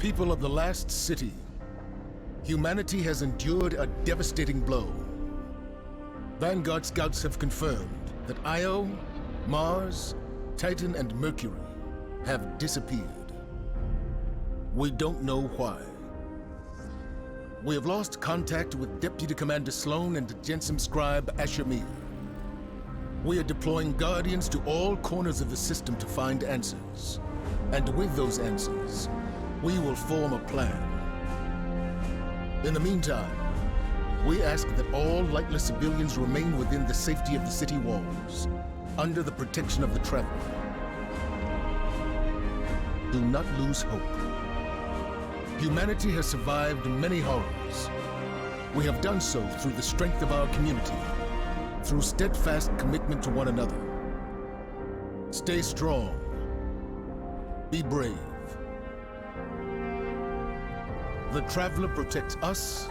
People of the last city, humanity has endured a devastating blow. Vanguard scouts have confirmed that Io, Mars, Titan, and Mercury have disappeared. We don't know why. We have lost contact with Deputy Commander Sloan and Jensen Scribe Ashamir. We are deploying Guardians to all corners of the system to find answers. And with those answers, we will form a plan. In the meantime, we ask that all lightless civilians remain within the safety of the city walls, under the protection of the Traveler. Do not lose hope. Humanity has survived many horrors. We have done so through the strength of our community, through steadfast commitment to one another. Stay strong. Be brave. The Traveler protects us,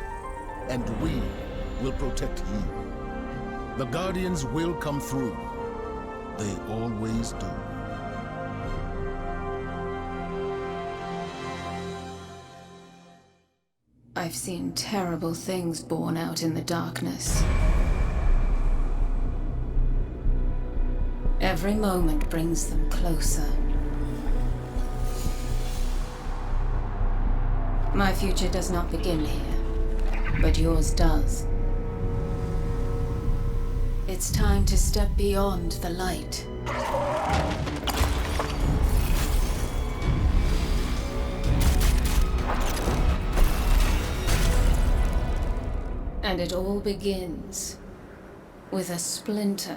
and we will protect you. The Guardians will come through. They always do. I've seen terrible things born out in the darkness. Every moment brings them closer. My future does not begin here, but yours does. It's time to step beyond the light. And it all begins with a splinter.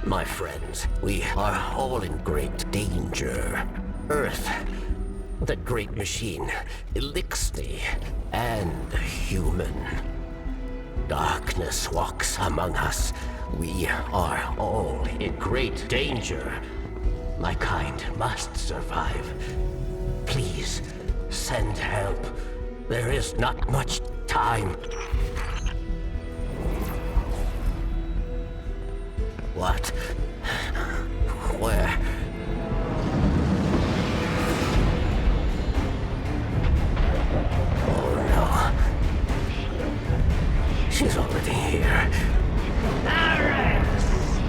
My friends, we are all in great danger. Earth, that great machine, Elixir, and human. Darkness walks among us. We are all in great danger. My kind must survive. Please, send help. There is not much time. What? Where? Oh no. She's already here. Eris!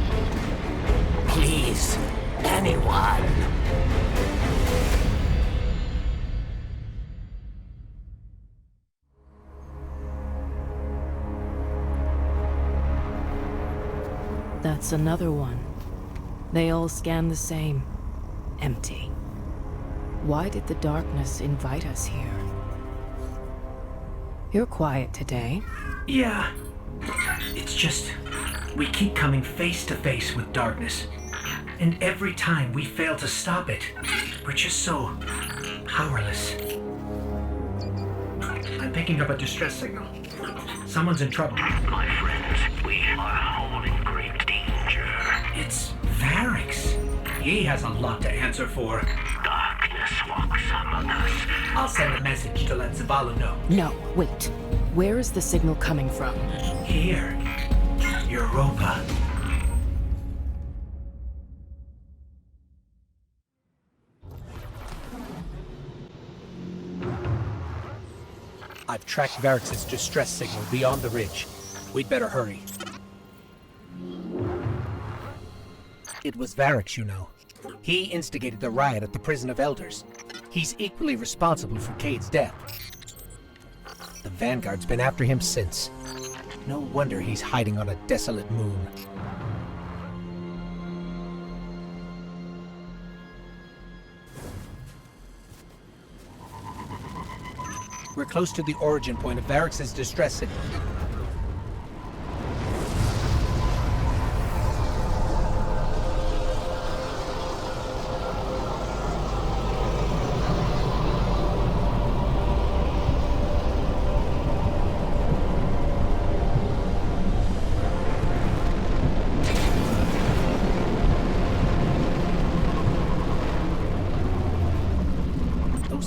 Please, anyone. That's another one. They all scan the same. Empty. Why did the darkness invite us here? You're quiet today. Yeah. It's just, we keep coming face to face with darkness. And every time we fail to stop it, we're just so powerless. I'm picking up a distress signal. Someone's in trouble. My friends, we are all in great danger. It's Variks. He has a lot to answer for. Darkness walks among us. I'll send a message to let Zavala know. No, wait. Where is the signal coming from? Here. Europa. I've tracked Variks' distress signal beyond the ridge. We'd better hurry. It was Variks, you know. He instigated the riot at the Prison of Elders. He's equally responsible for Cade's death. The Vanguard's been after him since. No wonder he's hiding on a desolate moon. We're close to the origin point of Variks' distress signal.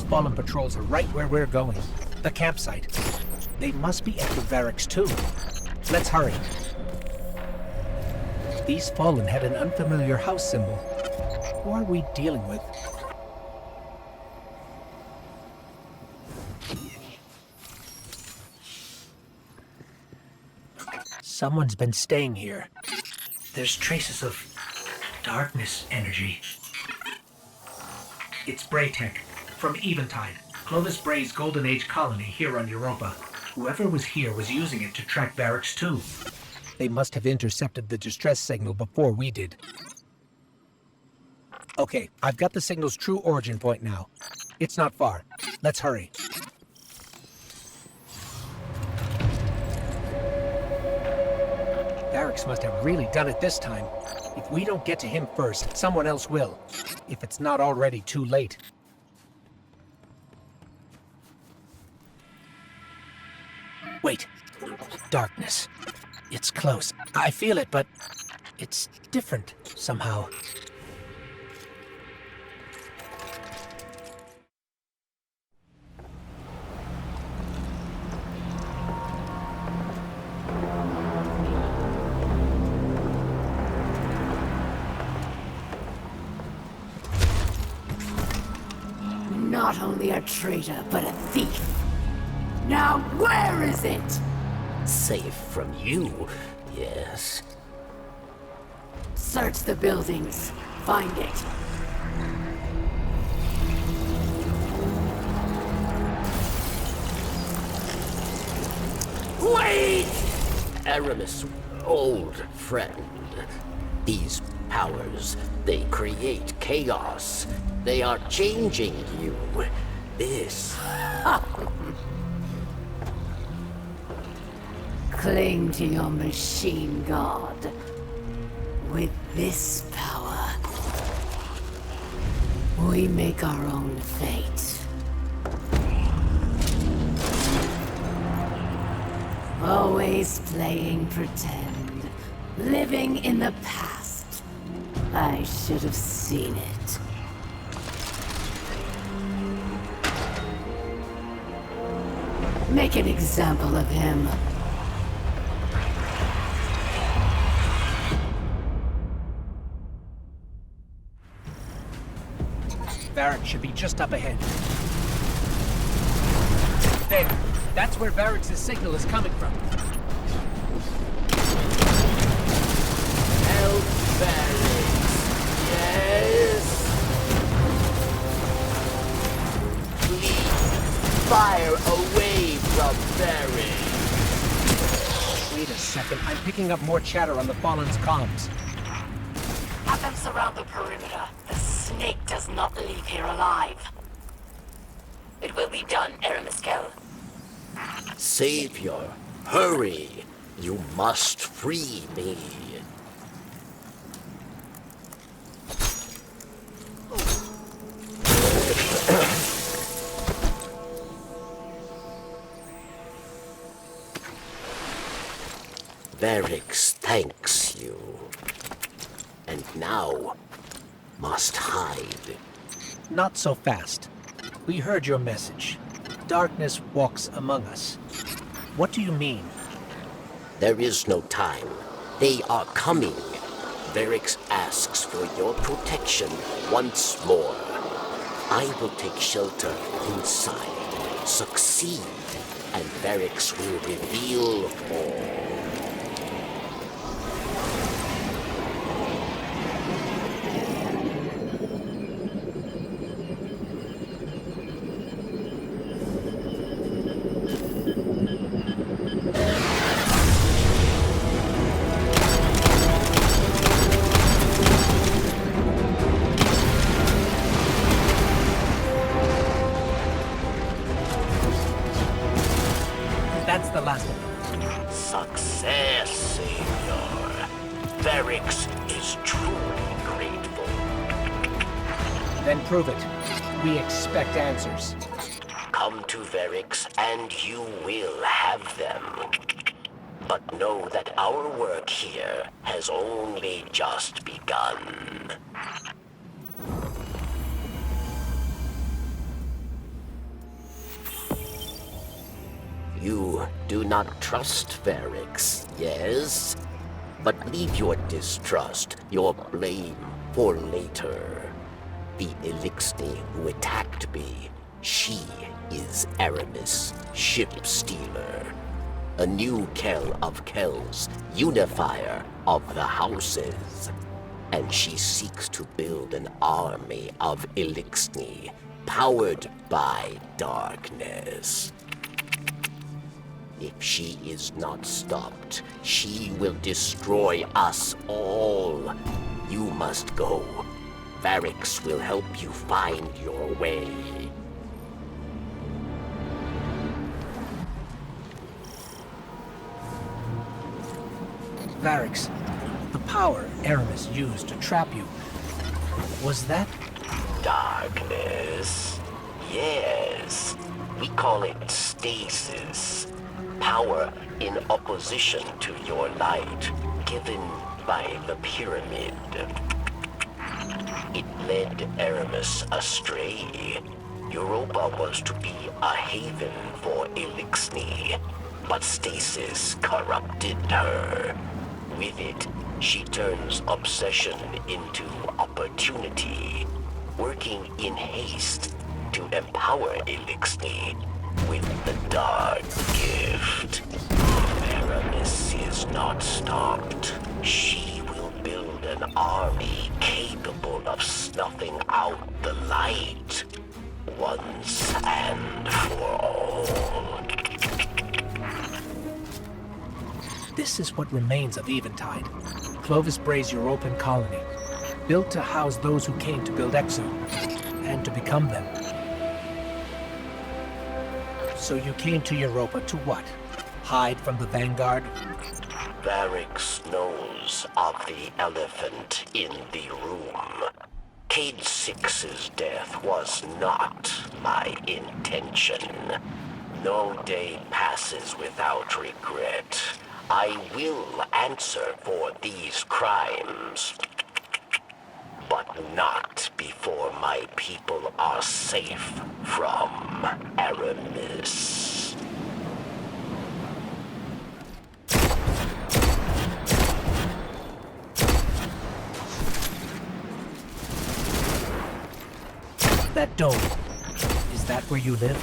Fallen patrols are right where we're going. The campsite. They must be after Variks too. Let's hurry. These Fallen had an unfamiliar house symbol. Who are we dealing with? Someone's been staying here. There's traces of darkness energy. It's Bray tech. From Eventide, Clovis Bray's Golden Age colony here on Europa. Whoever was here was using it to track Variks too. They must have intercepted the distress signal before we did. Okay, I've got the signal's true origin point now. It's not far. Let's hurry. Variks must have really done it this time. If we don't get to him first, someone else will. If it's not already too late. Wait. Darkness. It's close. I feel it, but it's different somehow. Not only a traitor, but a thief. Now, where is it? Safe from you, yes. Search the buildings. Find it. Wait! Aramis, old friend. These powers, they create chaos. They are changing you. This... Cling to your machine god. With this power, we make our own fate. Always playing pretend. Living in the past. I should have seen it. Make an example of him. Variks should be just up ahead. There. That's where Variks' signal is coming from. Help Variks. Yes. Please fire away from Variks. Wait a second. I'm picking up more chatter on the Fallen's comms. Have them surround the perimeter. The snake does not leave here alive. It will be done, Eris. Savior, hurry! You must free me. Variks thanks you. And now, must hide. Not so fast. We heard your message. Darkness walks among us. What do you mean? There is no time. They are coming. Variks asks for your protection once more. I will take shelter inside. Succeed, and Variks will reveal all. That's the last of them. Success, Savior. Variks is truly grateful. Then prove it. We expect answers. Come to Variks and you will have them. But know that our work here has only just begun. You do not trust Variks, yes? But leave your distrust, your blame, for later. The Elixni who attacked me, she is Eris, ship stealer. A new Kell of Kells, unifier of the houses. And she seeks to build an army of Elixni, powered by darkness. If she is not stopped, she will destroy us all. You must go. Variks will help you find your way. Variks, the power Aramis used to trap you, was that? Darkness? Yes. We call it stasis. Power in opposition to your light, given by the pyramid. It led Aramis astray. Europa was to be a haven for Elixni, but stasis corrupted her. With it, she turns obsession into opportunity, working in haste to empower Elixni with the dark gift. If Aramis is not stopped, she will build an army capable of snuffing out the light once and for all. This is what remains of Eventide. Clovis Bray's European colony, built to house those who came to build Exo, and to become them. So you came to Europa to what? Hide from the Vanguard? Variks knows of the elephant in the room. Cade 6's death was not my intention. No day passes without regret. I will answer for these crimes. But not before my people are safe from Aramis. That dome, is that where you live?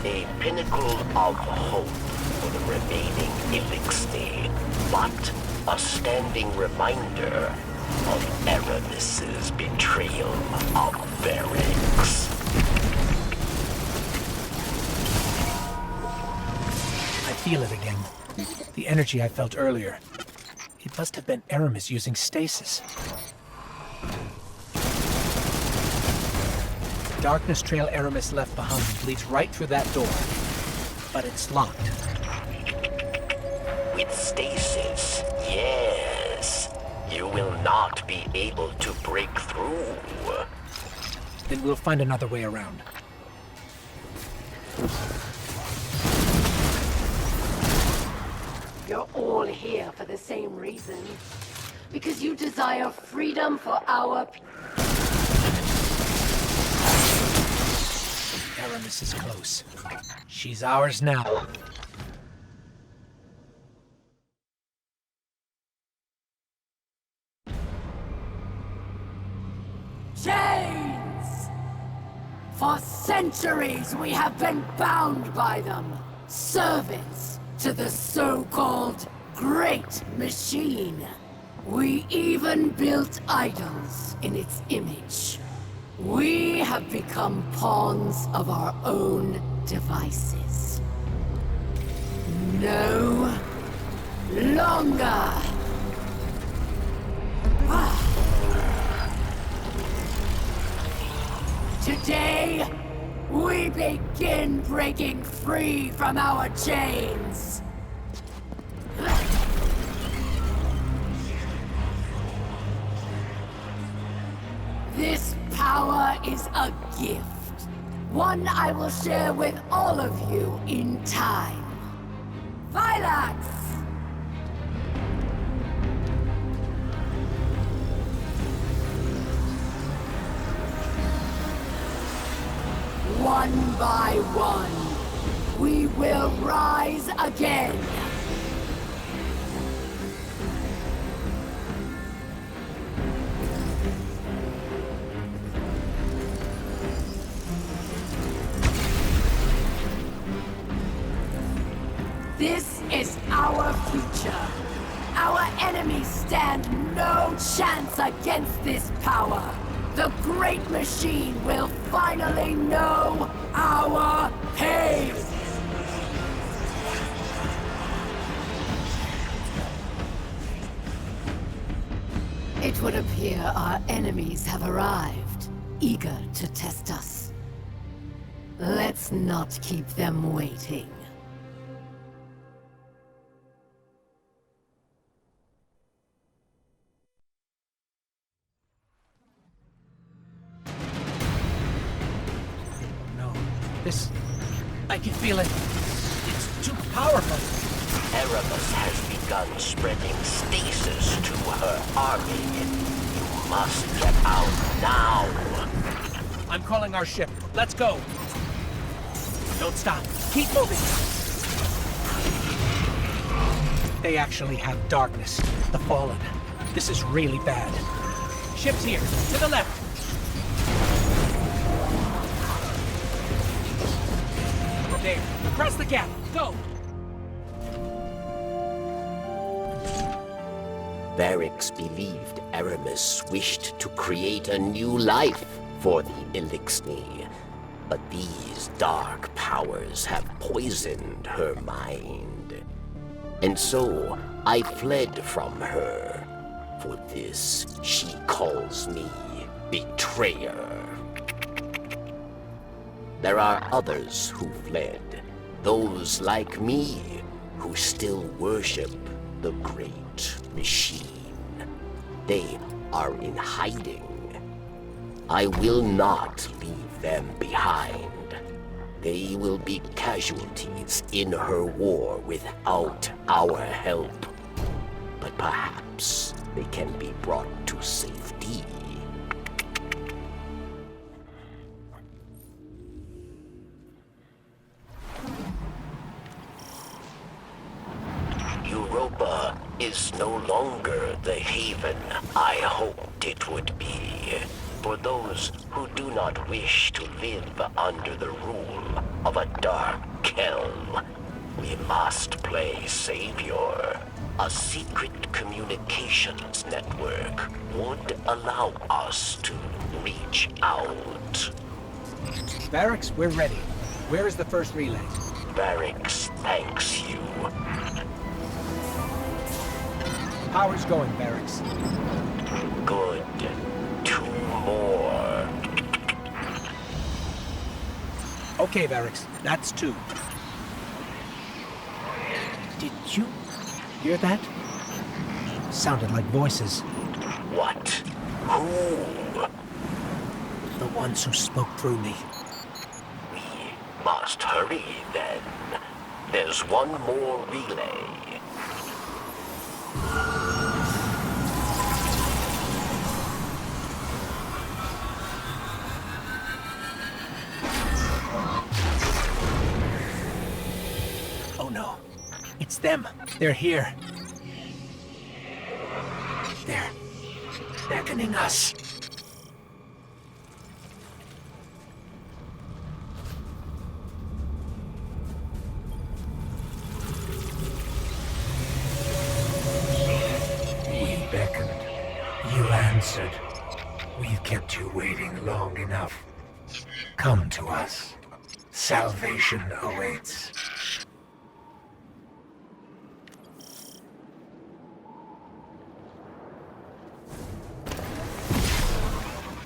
A pinnacle of hope for the remaining Elixni, but a standing reminder of Aramis's betrayal of Variks. I feel it again. The energy I felt earlier. It must have been Aramis using stasis. The darkness trail Aramis left behind leads right through that door, but it's locked. With stasis, yes. You will not be able to break through. Then we'll find another way around. You're all here for the same reason. Because you desire freedom for our people. Aramis is close. She's ours now. Chains! For centuries we have been bound by them. Servants to the so-called Great Machine. We even built idols in its image. We have become pawns of our own devices. No longer. Today, we begin breaking free from our chains. This power is a gift. One I will share with all of you in time. Variks! One by one, we will rise again. This is our future. Our enemies stand no chance against this power. The great machine will finally know our pain! It would appear our enemies have arrived, eager to test us. Let's not keep them waiting. This... I can feel it. It's too powerful. Eris has begun spreading stasis to her army. You must get out now. I'm calling our ship. Let's go. Don't stop. Keep moving. They actually have darkness. The Fallen. This is really bad. Ship's here. To the left. There. Across the gap. Go! Variks believed Eris wished to create a new life for the Elixni, but these dark powers have poisoned her mind. And so I fled from her. For this, she calls me betrayer. There are others who fled, those like me who still worship the great machine. They are in hiding. I will not leave them behind. They will be casualties in her war without our help. But perhaps they can be brought to safety. Europa is no longer the haven I hoped it would be. For those who do not wish to live under the rule of a dark Kelm, we must play savior. A secret communications network would allow us to reach out. Variks, we're ready. Where is the first relay? Variks thanks you. Power's going, Variks. Good. 2 more. Okay, Variks. That's 2. Did you hear that? Sounded like voices. What? Who? The ones who spoke through me. We must hurry then. There's one more relay. Oh no. It's them. They're here. They're beckoning us. We beckoned. You answered. We've kept you waiting long enough. Come to us. Salvation awaits.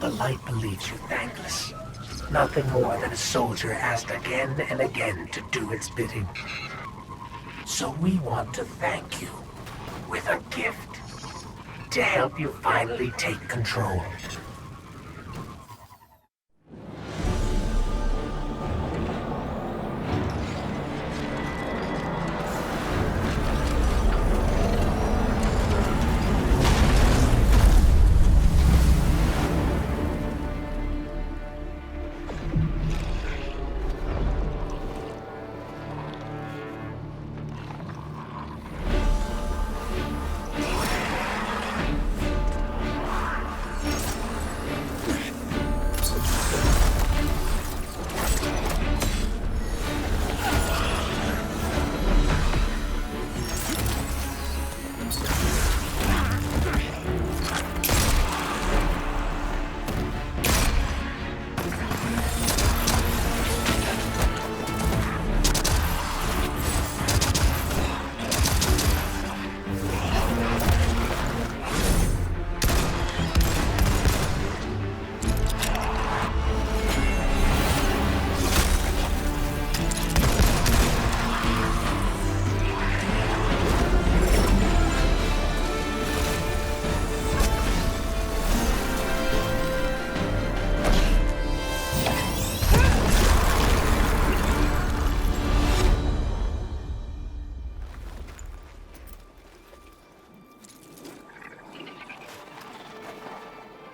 The light believes you thankless. Nothing more than a soldier asked again and again to do its bidding. So we want to thank you with a gift to help you finally take control.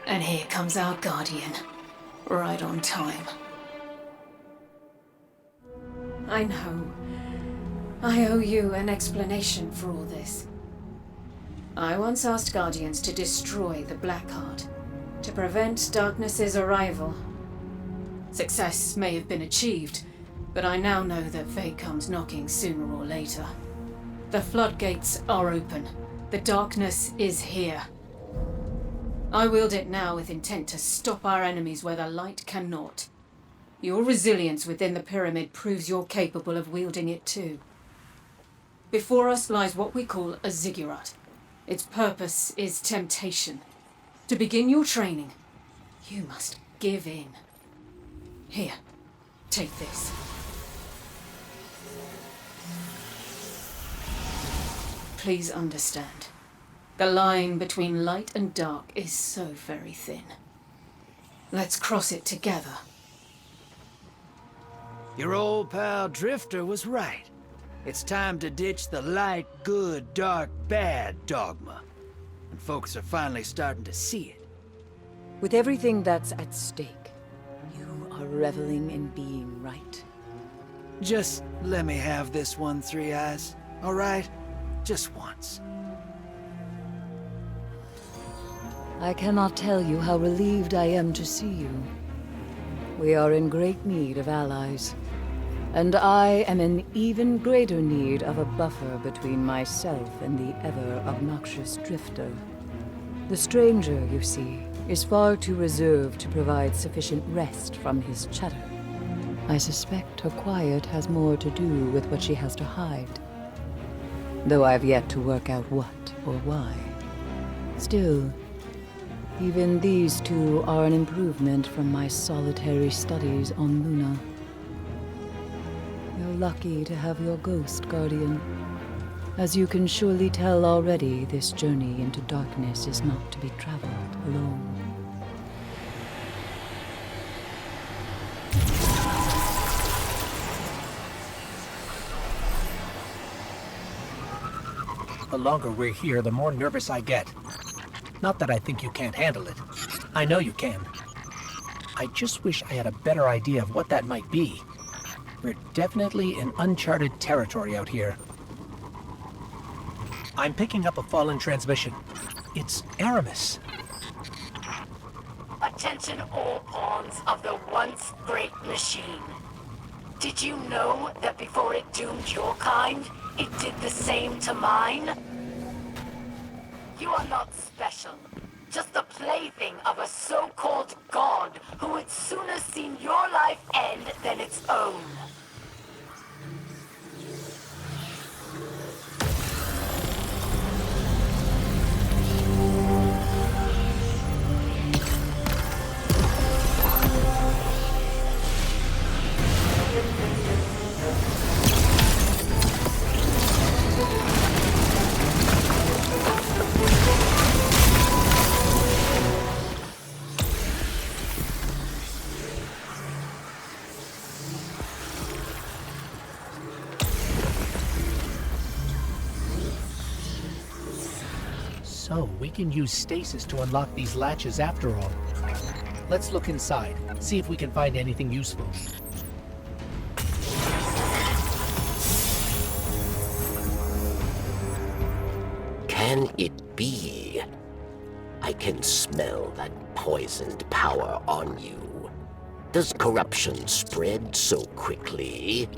And here comes our guardian. Right on time. I know. I owe you an explanation for all this. I once asked Guardians to destroy the Blackheart, to prevent Darkness's arrival. Success may have been achieved, but I now know that fate comes knocking sooner or later. The floodgates are open. The darkness is here. I wield it now with intent to stop our enemies where the light cannot. Your resilience within the pyramid proves you're capable of wielding it too. Before us lies what we call a ziggurat. Its purpose is temptation. To begin your training, you must give in. Here, take this. Please understand. The line between light and dark is so very thin. Let's cross it together. Your old pal Drifter was right. It's time to ditch the light, good, dark, bad dogma. And folks are finally starting to see it. With everything that's at stake, you are reveling in being right. Just let me have this one, Three Eyes. All right? Just once. I cannot tell you how relieved I am to see you. We are in great need of allies, and I am in even greater need of a buffer between myself and the ever-obnoxious Drifter. The stranger, you see, is far too reserved to provide sufficient rest from his chatter. I suspect her quiet has more to do with what she has to hide, though I've yet to work out what or why. Still, even these two are an improvement from my solitary studies on Luna. You're lucky to have your ghost, Guardian. As you can surely tell already, this journey into darkness is not to be traveled alone. The longer we're here, the more nervous I get. Not that I think you can't handle it. I know you can. I just wish I had a better idea of what that might be. We're definitely in uncharted territory out here. I'm picking up a fallen transmission. It's Aramis. Attention all pawns of the once great machine. Did you know that before it doomed your kind, it did the same to mine? You are not special. Just the plaything of a so-called god who would sooner seen your life end than its own. So, we can use stasis to unlock these latches after all. Let's look inside, see if we can find anything useful. Can it be? I can smell that poisoned power on you. Does corruption spread so quickly?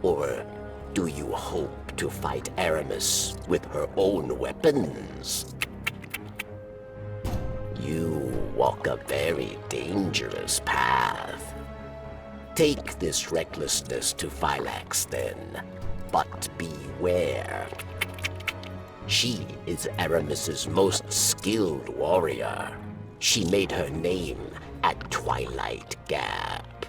Or do you hope to fight Eris with her own weapons? You walk a very dangerous path. Take this recklessness to Variks then, but beware. She is Aramis's most skilled warrior. She made her name at Twilight Gap.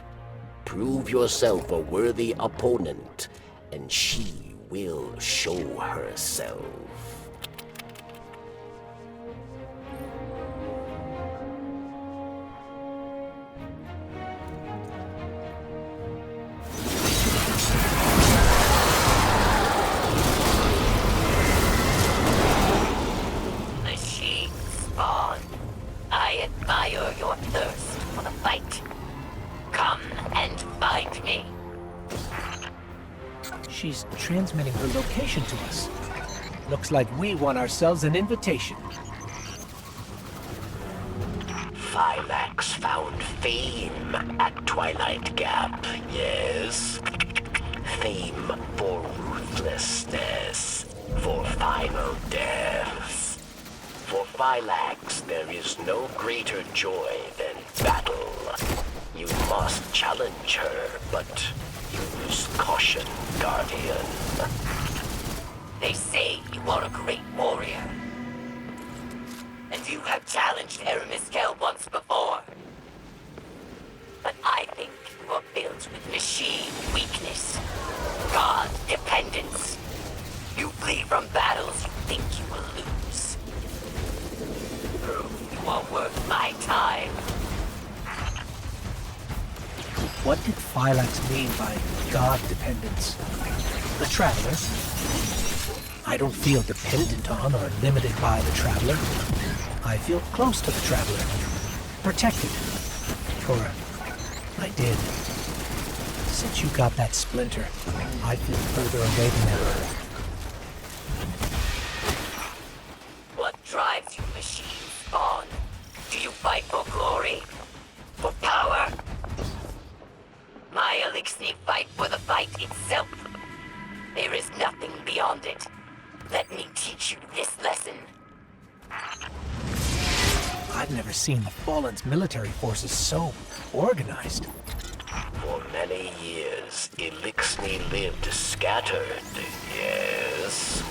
Prove yourself a worthy opponent, and she will show herself. Machine spawn. I admire your thirst for the fight. Come and find me. She's transmitting her location to us. Looks like we won ourselves an invitation. Variks found fame at Twilight Gap, yes? Fame for ruthlessness, for final death. For Variks, there is no greater joy than battle. You must challenge her, but use caution, Guardian. They say you are a great warrior. And you have challenged Aramis once before. But I think you are built with machine weakness, god dependence. You flee from battles you think you will lose. Prove you are worth my time. What did Variks mean by god dependence? The Traveler? I don't feel dependent on or limited by the Traveler. I feel close to the Traveler. Protected. Or I did. Since you got that splinter, I feel further away than ever. What drives you, machine spawn? Do you fight for glory? For power? My Elixir fight for the fight itself. There is nothing beyond it. Let me teach you this lesson. I've never seen the Fallen's military forces so organized. For many years, Elixir lived scattered, yes?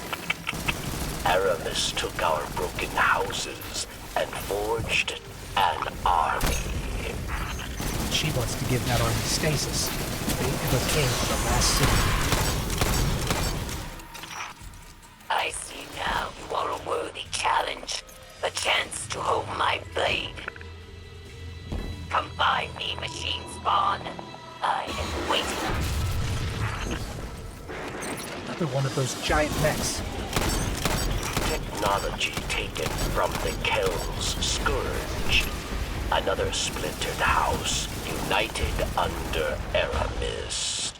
Aramis took our broken houses and forged an army. She wants to give that army stasis. They never came to the last city. I see now you are a worthy challenge. A chance to hold my blade. Come find me, machine spawn. I am waiting. Another one of those giant mechs. Technology taken from the Kel's scourge. Another splintered house, united under Aramis.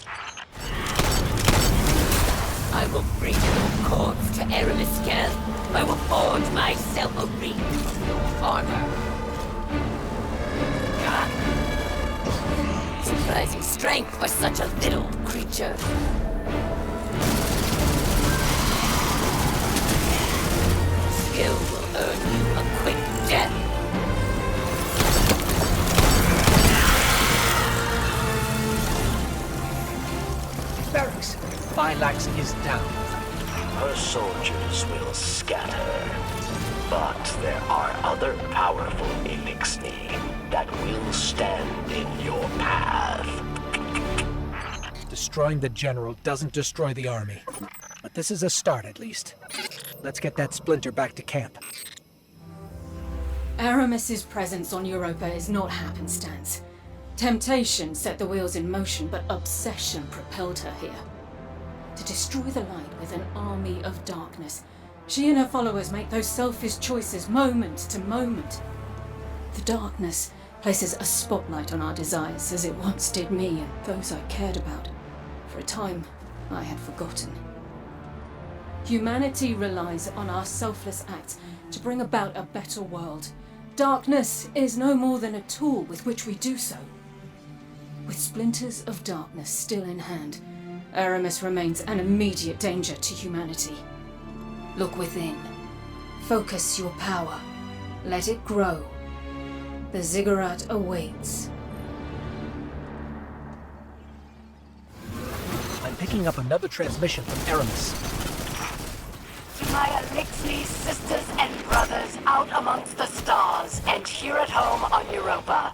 I will bring your corpse to Eris Kell. I will forge myself a ring of armor. God. Surprising strength for such a little creature. Skill will earn you a quick death. Variks, Variks is down. Her soldiers will scatter, but there are other powerful Elixir that will stand in your path. Destroying the general doesn't destroy the army. But this is a start, at least. Let's get that splinter back to camp. Aramis's presence on Europa is not happenstance. Temptation set the wheels in motion, but obsession propelled her here. To destroy the light with an army of darkness, She and her followers make those selfish choices moment to moment. The darkness places a spotlight on our desires as it once did me and those I cared about. For a time, I had forgotten. Humanity relies on our selfless acts to bring about a better world. Darkness is no more than a tool with which we do so. With splinters of darkness still in hand, Eris remains an immediate danger to humanity. Look within. Focus your power. Let it grow. The ziggurat awaits. I'm picking up another transmission from Eris. To my Elixir sisters and brothers out amongst the stars and here at home on Europa,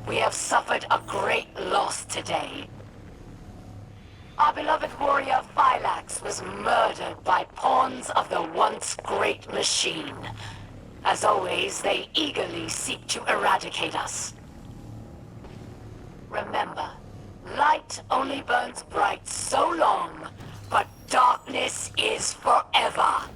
we have suffered a great loss today. Our beloved warrior Phylax was murdered by pawns of the once great machine. As always, they eagerly seek to eradicate us. Remember, light only burns bright so long, but darkness is forever.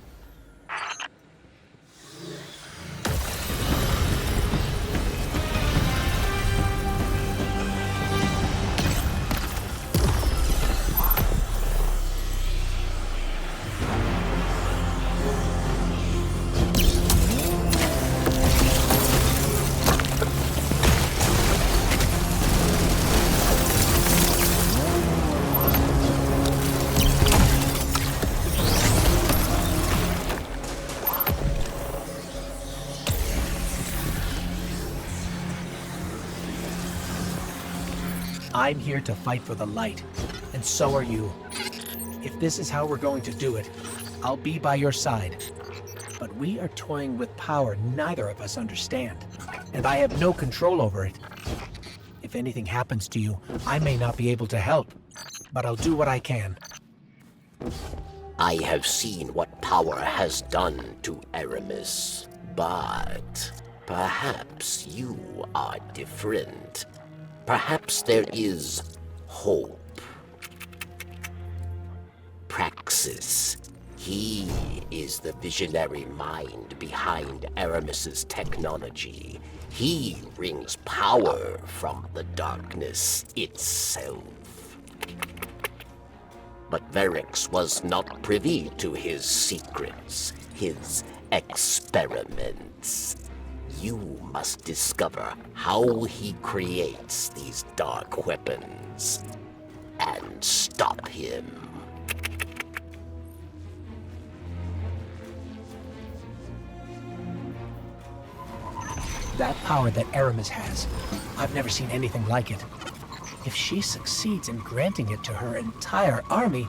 I'm here to fight for the light, and so are you. If this is how we're going to do it, I'll be by your side. But we are toying with power neither of us understand, and I have no control over it. If anything happens to you, I may not be able to help, but I'll do what I can. I have seen what power has done to Eris, but perhaps you are different. Perhaps there is hope. Praxis. He is the visionary mind behind Aramis's technology. He wrings power from the darkness itself. But Variks was not privy to his secrets, his experiments. You must discover how he creates these dark weapons and stop him. That power that Eris has, I've never seen anything like it. If she succeeds in granting it to her entire army,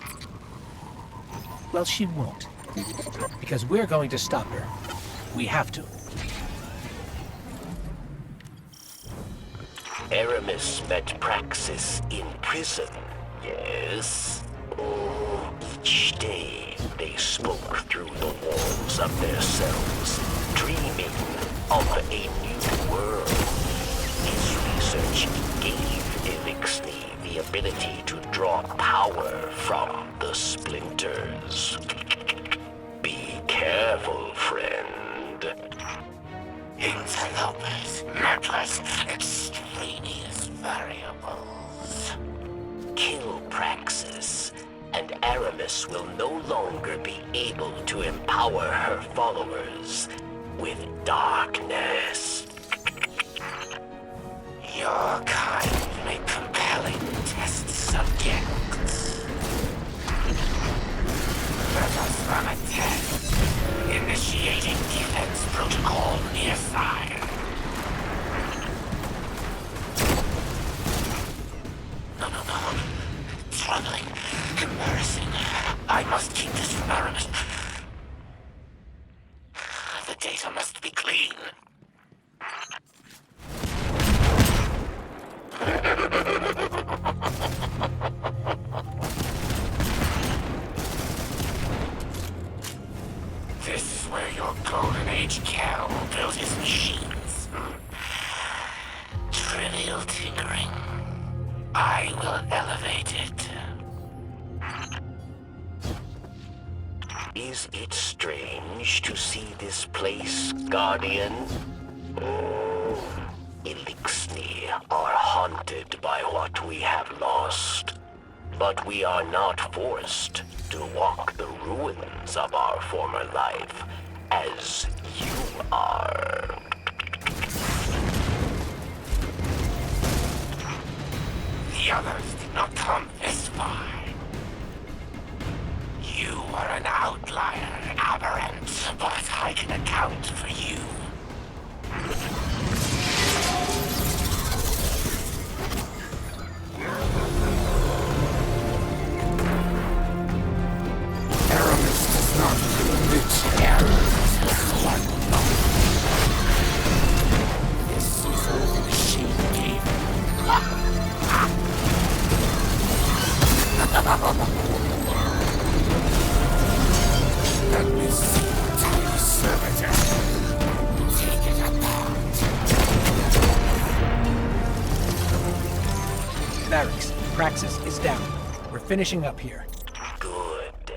well, she won't. Because we're going to stop her. We have to. Eris met Praxis in prison, yes? Oh, each day they spoke through the walls of their cells, dreaming of a new world. His research gave Elixir the ability to draw power from the splinters. Be careful, friend. Interlopers, mapless, extraneous variables. Kill Praxis, and Aramis will no longer be able to empower her followers with darkness. Your kind make compelling test subjects. Let us run a test. Initiating defense protocol near side. No. Troubling. Embarrassing. I must keep this from Aramis. The data must be clean. This is where your Golden Age Cal built his machines. Trivial tinkering. I will elevate it. Is it strange to see this place, Guardian? Elixni are haunted by what we have lost. But we are not forced to walk the ruins of our former life, as you are. The others did not come this far. You are an outlier, Aberrant, but I can account for you. Eris does not commit errors as one knows. This is all the machine gave me. Let me see what type of servitor. Take it apart. Variks, Praxis is down. We're finishing up here. Good.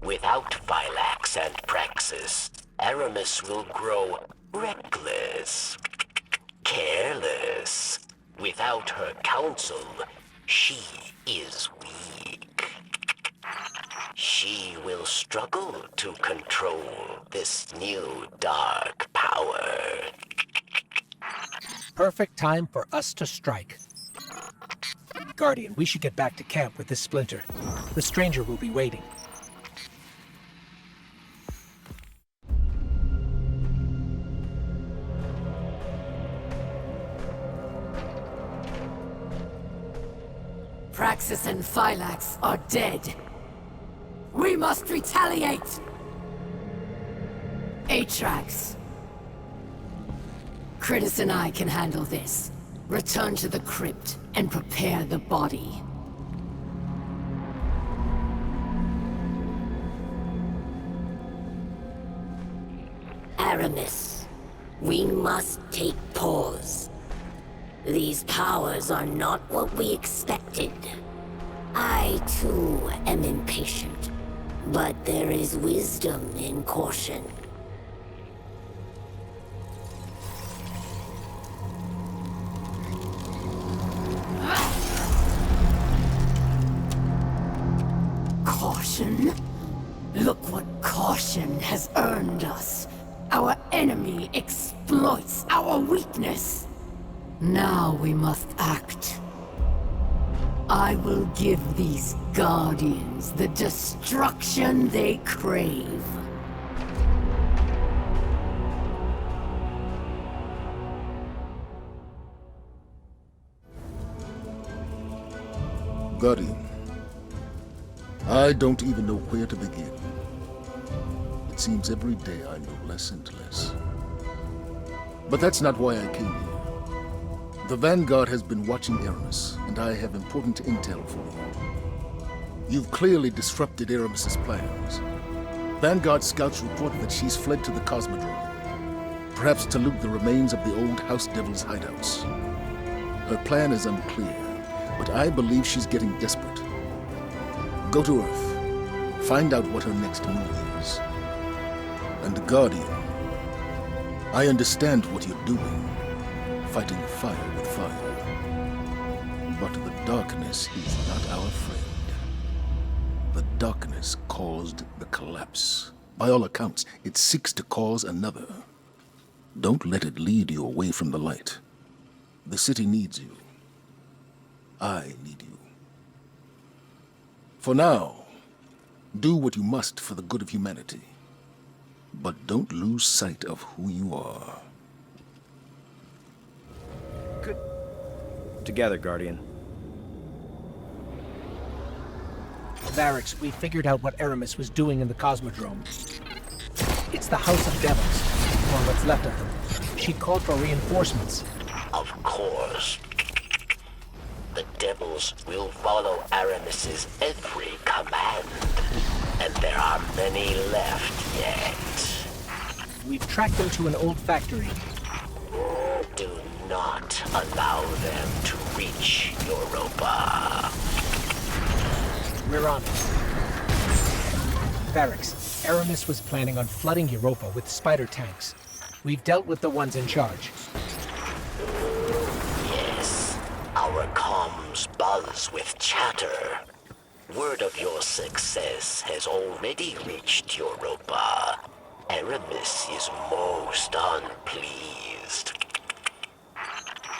Without Phylax and Praxis, Aramis will grow reckless, careless. Without her counsel, she is weak. She will struggle to control this new dark power. Perfect time for us to strike. Guardian, we should get back to camp with this splinter. The stranger will be waiting. Praxis and Phylax are dead. We must retaliate! Atrax. Critus and I can handle this. Return to the crypt and prepare the body. Aramis, we must take pause. These powers are not what we expected. I, too, am impatient. But there is wisdom in caution. Caution? Look what caution has earned us. Our enemy exploits our weakness. Now we must act. I will give these Guardians the destruction they crave. Guardian, I don't even know where to begin. It seems every day I know less and less. But that's not why I came here. The Vanguard has been watching Eris, and I have important intel for you. You've clearly disrupted Eramis's plans. Vanguard scouts report that she's fled to the Cosmodrome, perhaps to loot the remains of the old House Devil's hideouts. Her plan is unclear, but I believe she's getting desperate. Go to Earth, find out what her next move is. And Guardian, I understand what you're doing. Fighting fire with fire. But the darkness is not our friend. The darkness caused the collapse. By all accounts, it seeks to cause another. Don't let it lead you away from the light. The city needs you. I need you. For now, do what you must for the good of humanity. But don't lose sight of who you are. Together, Guardian. Variks, we figured out what Aramis was doing in the Cosmodrome. It's the House of Devils, or what's left of them. She called for reinforcements. Of course. The Devils will follow Aramis's every command. And there are many left yet. We've tracked them to an old factory. Do not allow them to reach Europa. We're on it. Variks, Aramis was planning on flooding Europa with spider tanks. We've dealt with the ones in charge. Yes, our comms buzz with chatter. Word of your success has already reached Europa. Aramis is most unpleased.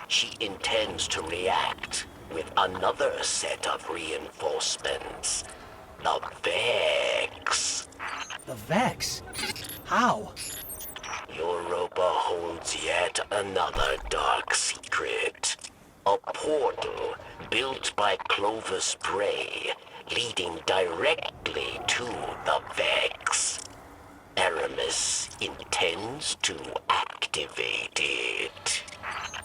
She intends to react with another set of reinforcements. The Vex. The Vex? How? Europa holds yet another dark secret. A portal built by Clovis Bray, leading directly to the Vex. Aramis intends to activate it.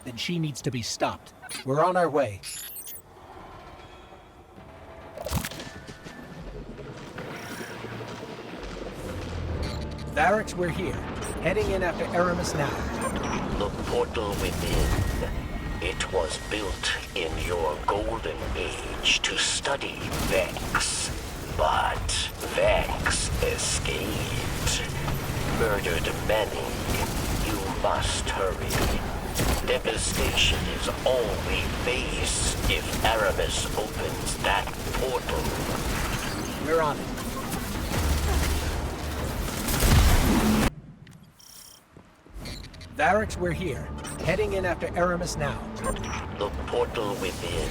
Then she needs to be stopped. We're on our way. Variks, we're here. Heading in after Aramis now. The portal within. It was built in your golden age to study Vex. But Vex escaped. Murdered many. You must hurry. Devastation is all we face if Aramis opens that portal. We're on it. Variks, we're here. Heading in after Aramis now. The portal within.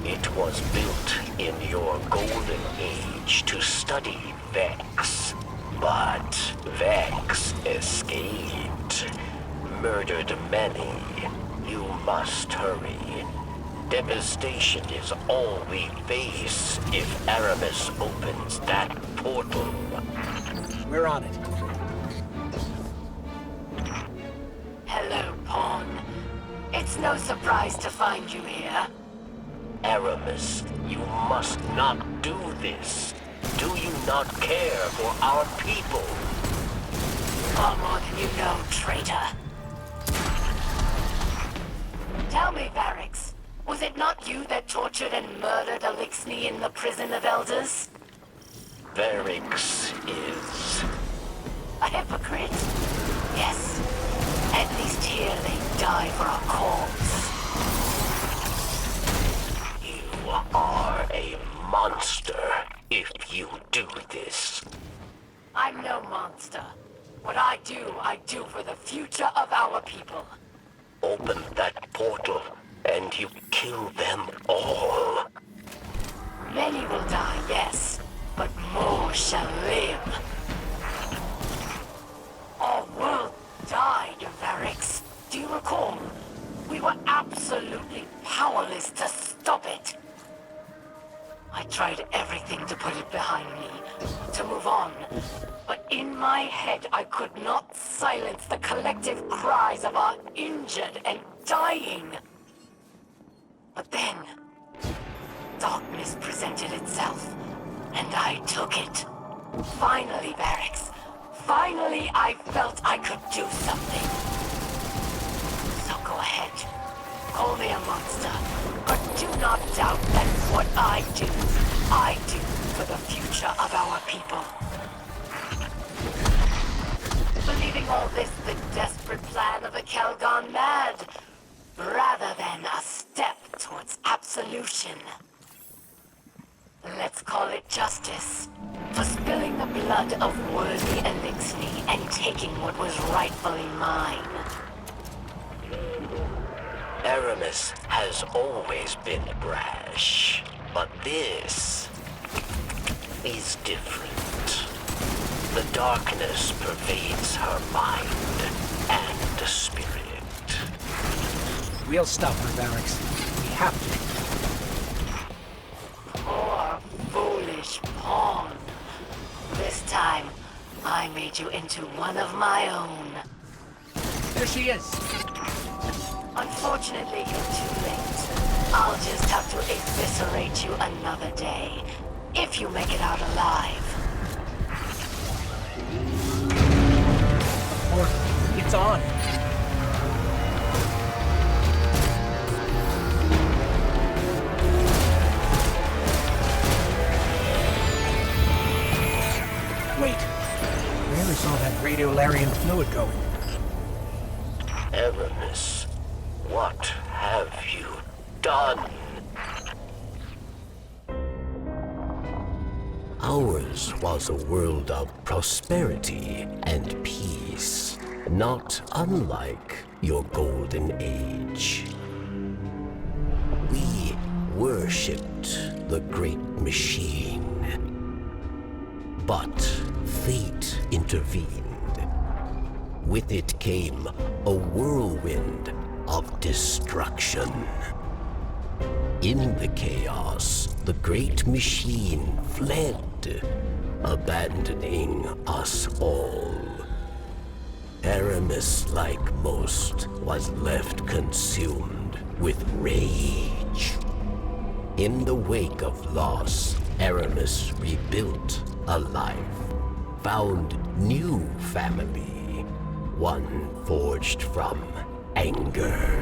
It was built in your golden age to study Vex. But Vex escaped. Murdered many. You must hurry. Devastation is all we face if Aramis opens that portal. We're on it. Hello, Pawn. It's no surprise to find you here. Aramis, you must not do this. Do you not care for our people? Far more than you know, traitor. Tell me, Variks, was it not you that tortured and murdered Elixni in the prison of elders? Variks is... A hypocrite? Yes. At least here they die for a cause. You are a monster if you do this. I'm no monster. What I do for the future of our people. Open that portal, and you kill them all. Many will die, yes, but more shall live. Our world died, Variks. Do you recall? We were absolutely powerless to stop it. I tried everything to put it behind me, to move on. But in my head, I could not silence the collective cries of our injured and dying. But then, darkness presented itself, and I took it. Finally, Variks. Finally, I felt I could do something. So go ahead. Call me a monster. But do not doubt that what I do for the future of our people. Believing all this the desperate plan of the Kel gone mad, rather than a step towards absolution. Let's call it justice. For spilling the blood of worthy Elixni and taking what was rightfully mine. Aramis has always been brash, but this is different. The darkness pervades her mind and spirit. We'll stop her, Variks. We have to. Poor, foolish pawn. This time, I made you into one of my own. There she is! Unfortunately, you're too late. I'll just have to eviscerate you another day, if you make it out alive. Portal. It's on! radiolarian fluid going. Eris, what have you done? Ours was a world of prosperity and peace, not unlike your golden age. We worshipped the great machine, but fate intervened. With it came a whirlwind of destruction. In the chaos, the great machine fled, abandoning us all. Eris, like most, was left consumed with rage. In the wake of loss, Eris rebuilt a life, found new family, one forged from anger.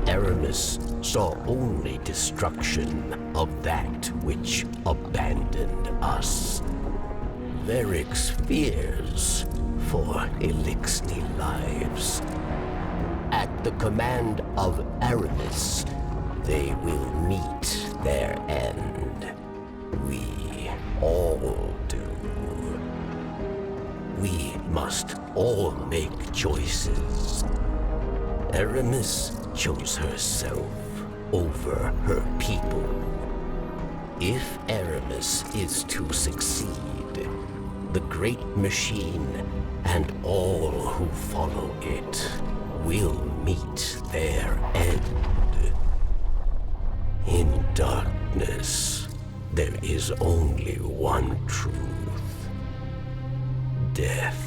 Eris saw only destruction of that which abandoned us. Variks fears for Elixni lives. At the command of Eris, they will meet their end. We all do. We must all make choices. Eris chose herself over her people. If Eris is to succeed, the great machine and all who follow it will meet their end. In darkness, there is only one truth: death.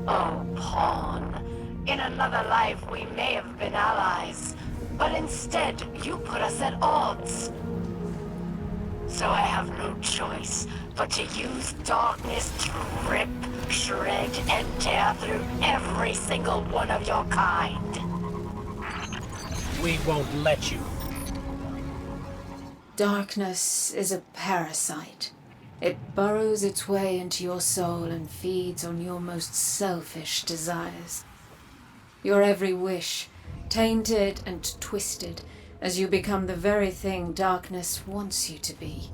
Oh, Pawn. In another life, we may have been allies, but instead, you put us at odds. So I have no choice but to use darkness to rip, shred, and tear through every single one of your kind. We won't let you. Darkness is a parasite. It burrows its way into your soul and feeds on your most selfish desires. Your every wish, tainted and twisted, as you become the very thing darkness wants you to be.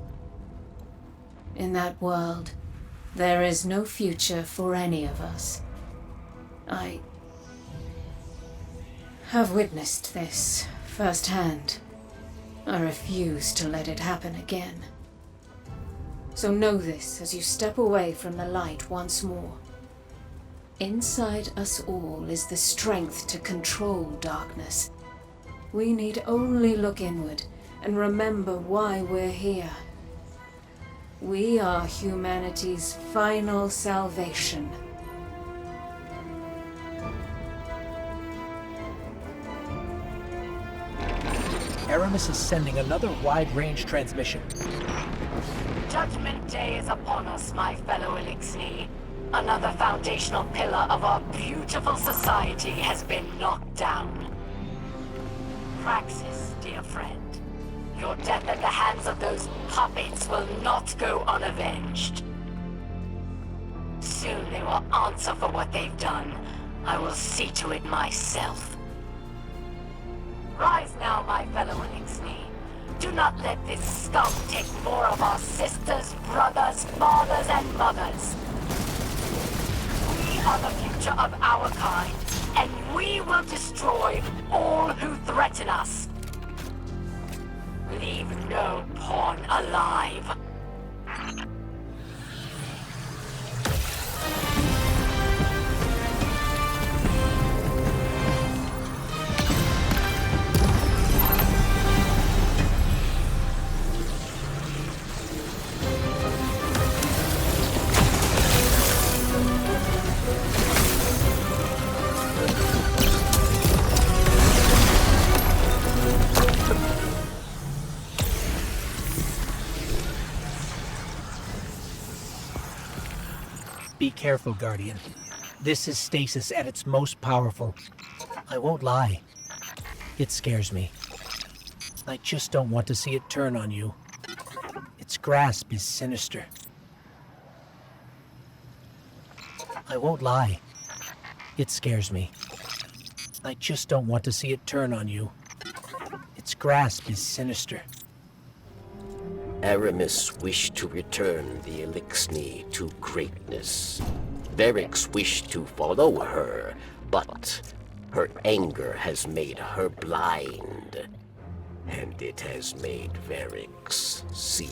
In that world, there is no future for any of us. I have witnessed this firsthand. I refuse to let it happen again. So know this as you step away from the light once more. Inside us all is the strength to control darkness. We need only look inward and remember why we're here. We are humanity's final salvation. Aramis is sending another wide-range transmission. Judgment Day is upon us, my fellow Elixni. Another foundational pillar of our beautiful society has been knocked down. Praxis, dear friend. Your death at the hands of those puppets will not go unavenged. Soon they will answer for what they've done. I will see to it myself. Rise now, my fellow Elixni. Do not let this scum take more of our sisters, brothers, fathers, and mothers. We are the future of our kind, and we will destroy all who threaten us. Leave no pawn alive. Be careful, Guardian. This is stasis at its most powerful. I won't lie. It scares me. I just don't want to see it turn on you. Its grasp is sinister. I won't lie. It scares me. I just don't want to see it turn on you. Its grasp is sinister. Aramis wished to return the Elixni to greatness. Variks wished to follow her, but her anger has made her blind. And it has made Variks see.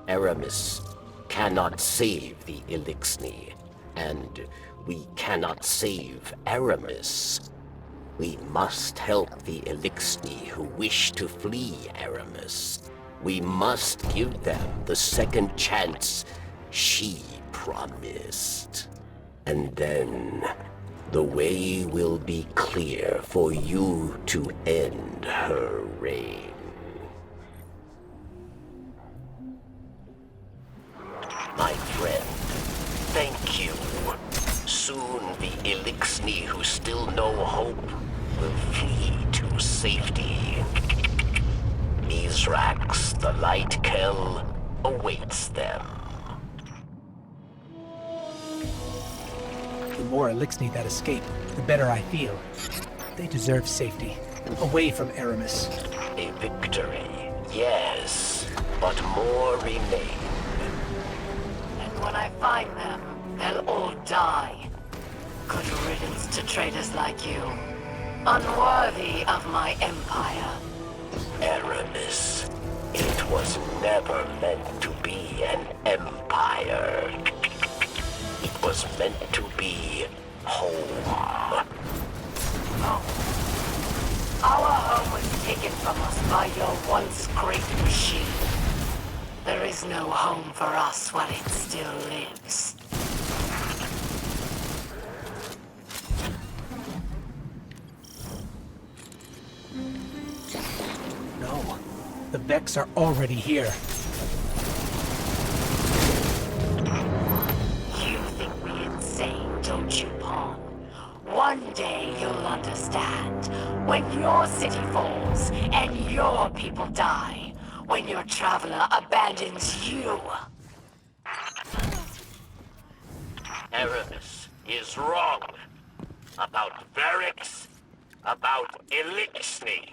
Aramis cannot save the Elixni, and we cannot save Aramis. We must help the Elixni who wish to flee Aramis. We must give them the second chance she promised. And then the way will be clear for you to end her reign. My friend, thank you. Soon the Elixni who still know hope will flee to safety. Mizrax, the Light Kell, awaits them. The more Elixni that escape, the better I feel. They deserve safety, away from Aramis. A victory, yes, but more remain. And when I find them, they'll all die. Good riddance to traitors like you. Unworthy of my empire. Aramis, it was never meant to be an empire. It was meant to be home. Our home was taken from us by your once great machine. There is no home for us while it still lives. No, the Vex are already here. You think me insane, don't you, Pawn? One day you'll understand. When your city falls and your people die. When your traveler abandons you. Eris is wrong. About Variks, about Elixni.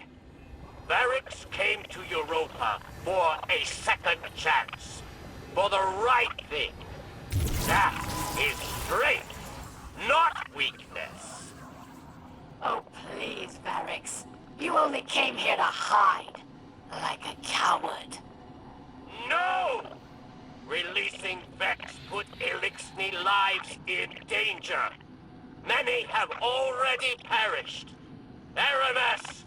Variks came to Europa for a second chance. For the right thing. That is strength, not weakness. Oh, please, Variks. You only came here to hide. Like a coward. No! Releasing Vex put Elixni lives in danger. Many have already perished. Aramis,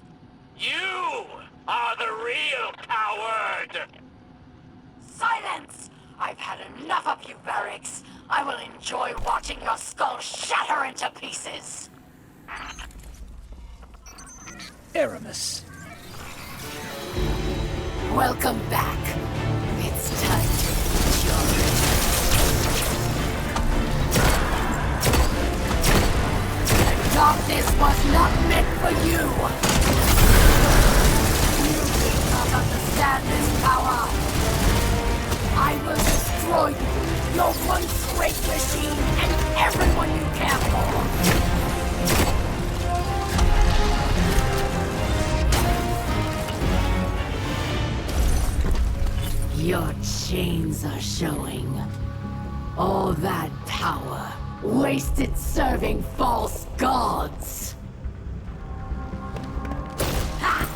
you are the real coward! Silence! I've had enough of you, Variks. I will enjoy watching your skull shatter into pieces. Aramis. Welcome back. It's time to enjoy. The darkness was not meant for you. You do not understand this power. I will destroy you, your once great machine, and everyone you care for. Your chains are showing. All that power, wasted serving false gods. Ha!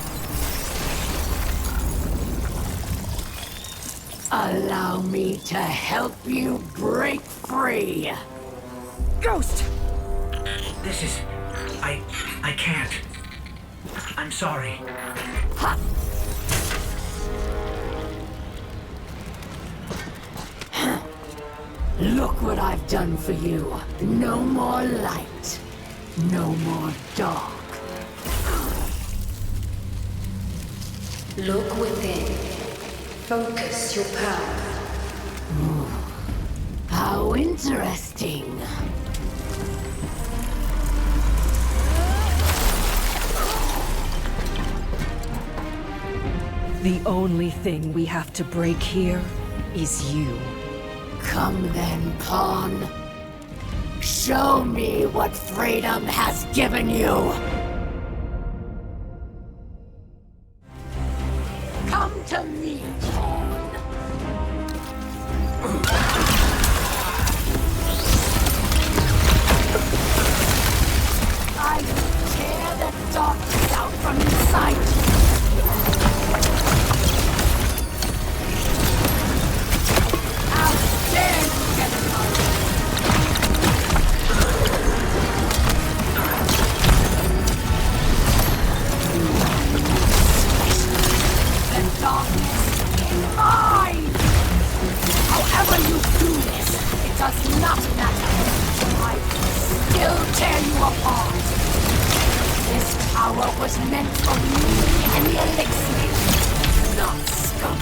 Allow me to help you break free. Ghost! This is... I can't. I'm sorry. Ha! Look what I've done for you. No more light. No more dark. Look within. Focus your power. How interesting. The only thing we have to break here is you. Come then, pawn. Show me what freedom has given you! Come to me, pawn! I will tear the darkness out from inside you! How dare you get in my way! The darkness is mine! However you do this, it does not matter. I will still tear you apart. This power was meant for me and the elixir, not scum.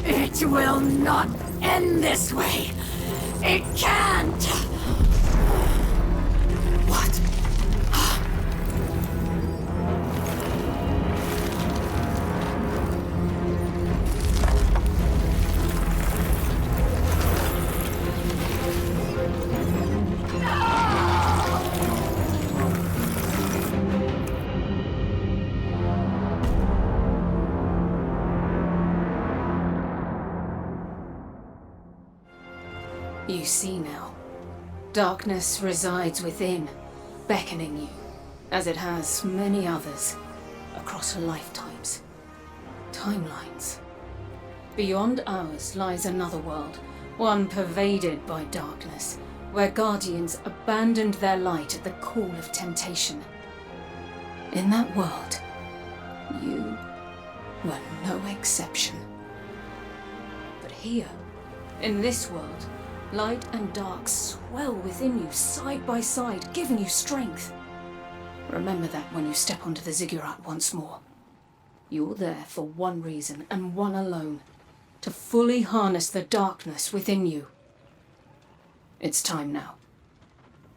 It will not end this way. It can't. What? You see now. Darkness resides within, beckoning you, as it has many others, across lifetimes. Timelines. Beyond ours lies another world, one pervaded by darkness, where guardians abandoned their light at the call of temptation. In that world, you were no exception. But here, in this world, light and dark swell within you, side by side, giving you strength. Remember that when you step onto the ziggurat once more. You're there for one reason, and one alone. To fully harness the darkness within you. It's time now.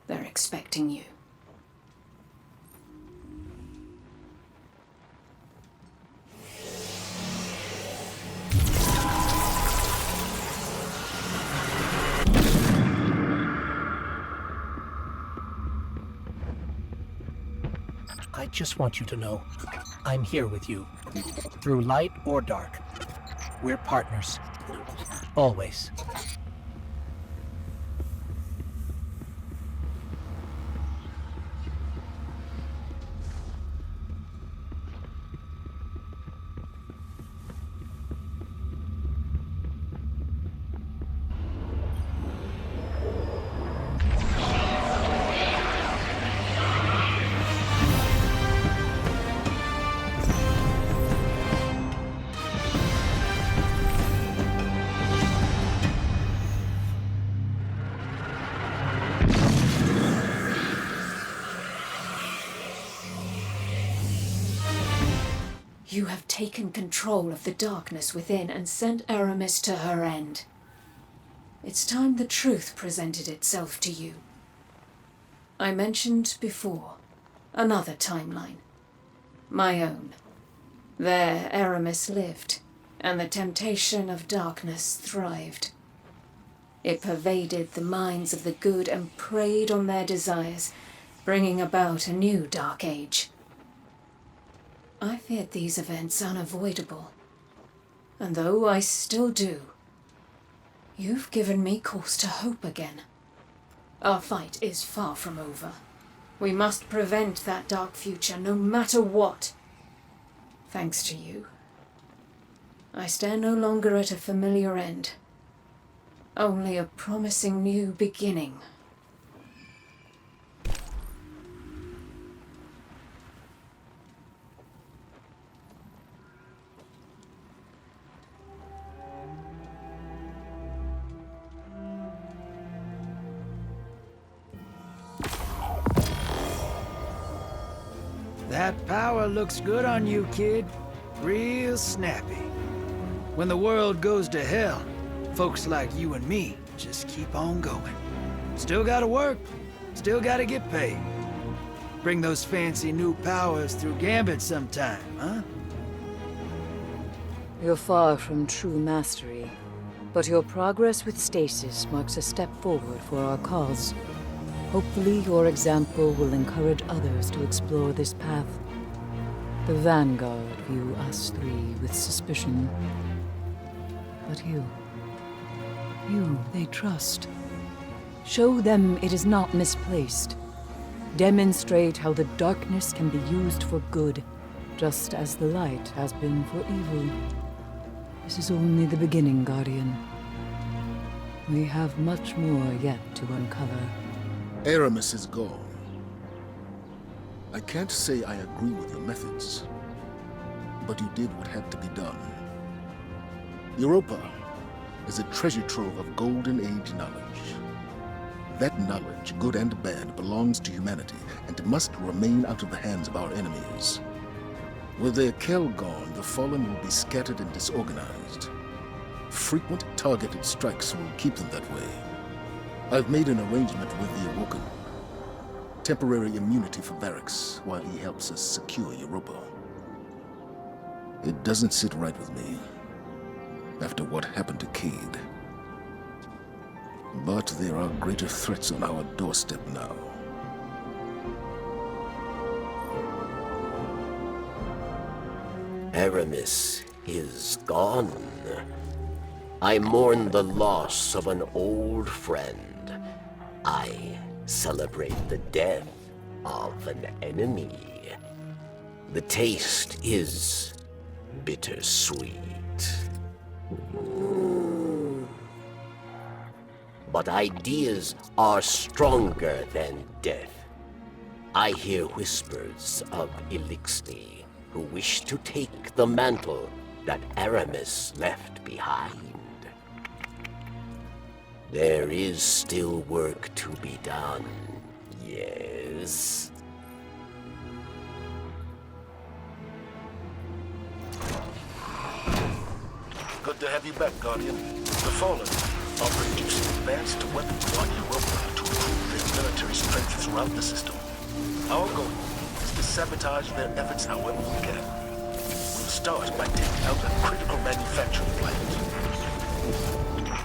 They're expecting you. I just want you to know, I'm here with you. Through light or dark. We're partners. Always. You have taken control of the darkness within and sent Eris to her end. It's time the truth presented itself to you. I mentioned before, another timeline. My own. There Eris lived, and the temptation of darkness thrived. It pervaded the minds of the good and preyed on their desires, bringing about a new dark age. I feared these events unavoidable, and though I still do, you've given me cause to hope again. Our fight is far from over. We must prevent that dark future, no matter what. Thanks to you, I stand no longer at a familiar end, only a promising new beginning. That power looks good on you, kid. Real snappy. When the world goes to hell, folks like you and me just keep on going. Still gotta work, still gotta get paid. Bring those fancy new powers through Gambit sometime, huh? You're far from true mastery, but your progress with stasis marks a step forward for our cause. Hopefully, your example will encourage others to explore this path. The Vanguard view us three with suspicion. But you they trust. Show them it is not misplaced. Demonstrate how the darkness can be used for good, just as the light has been for evil. This is only the beginning, Guardian. We have much more yet to uncover. Eris is gone. I can't say I agree with your methods, but you did what had to be done. Europa is a treasure trove of Golden Age knowledge. That knowledge, good and bad, belongs to humanity and must remain out of the hands of our enemies. With their Kell gone, the Fallen will be scattered and disorganized. Frequent targeted strikes will keep them that way. I've made an arrangement with the Awoken. Temporary immunity for Variks while he helps us secure Europa. It doesn't sit right with me after what happened to Cade. But there are greater threats on our doorstep now. Eris is gone. I mourn the loss of an old friend. I celebrate the death of an enemy. The taste is bittersweet. But ideas are stronger than death. I hear whispers of Elixni, who wish to take the mantle that Aramis left behind. There is still work to be done, yes? Good to have you back, Guardian. The Fallen are producing advanced weapons on Europa to improve their military strength throughout the system. Our goal is to sabotage their efforts however we can. We'll start by taking out a critical manufacturing plant.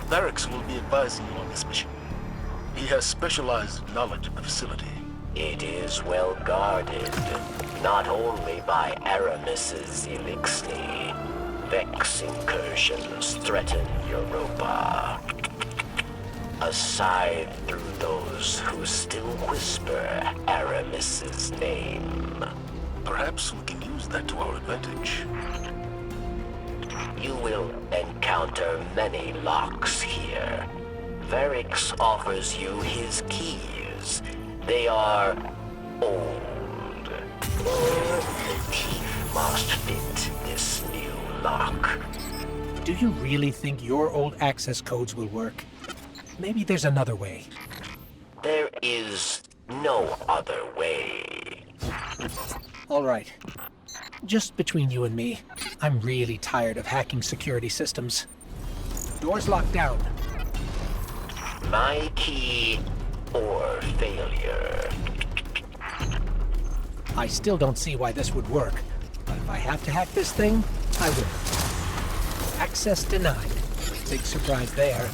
Variks will be advising you on this mission. He has specialized knowledge of the facility. It is well guarded, not only by Aramis's Elixni. Vex incursions threaten Europa. A scythe through those who still whisper Aramis's name. Perhaps we can use that to our advantage. You will encounter many locks here. Variks offers you his keys. They are old. Teeth must fit this new lock. Do you really think your old access codes will work? Maybe there's another way. There is no other way. All right. Just between you and me, I'm really tired of hacking security systems. Doors locked down. My key or failure. I still don't see why this would work, but if I have to hack this thing, I will. Access denied. Big surprise there.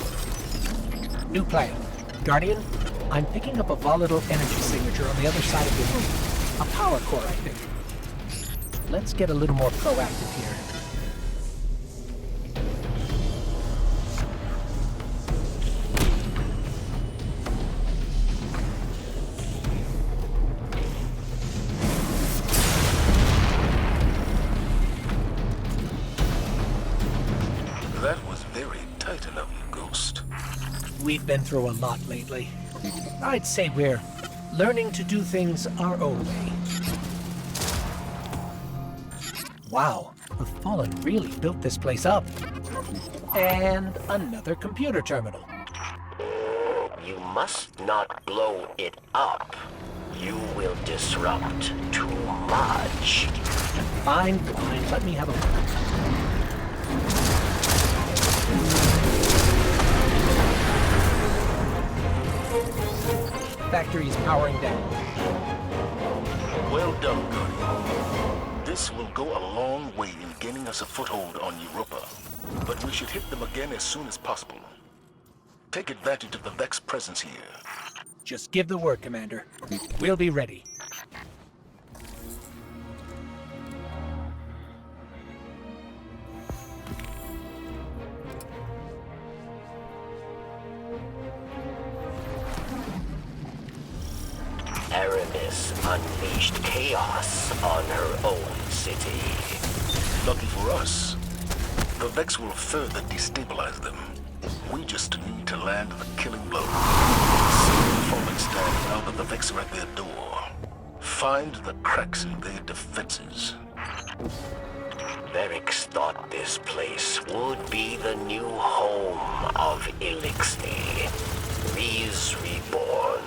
New plan. Guardian, I'm picking up a volatile energy signature on the other side of the room. A power core, I think. Let's get a little more proactive here. That was very tight of you, Ghost. We've been through a lot lately. I'd say we're learning to do things our own way. Wow, the Fallen really built this place up. And another computer terminal. You must not blow it up. You will disrupt too much. Fine, fine. Let me have a look. Factory is powering down. Well done, Guardian. This will go a long way in gaining us a foothold on Europa. But we should hit them again as soon as possible. Take advantage of the Vex presence here. Just give the word, Commander. We'll be ready. Eris unleashed chaos on her own city. Lucky for us, the Vex will further destabilize them. We just need to land the killing blow. See the fallen stand now that the Vex are at their door. Find the cracks in their defenses. Variks thought this place would be the new home of Elixir, Rhys reborn.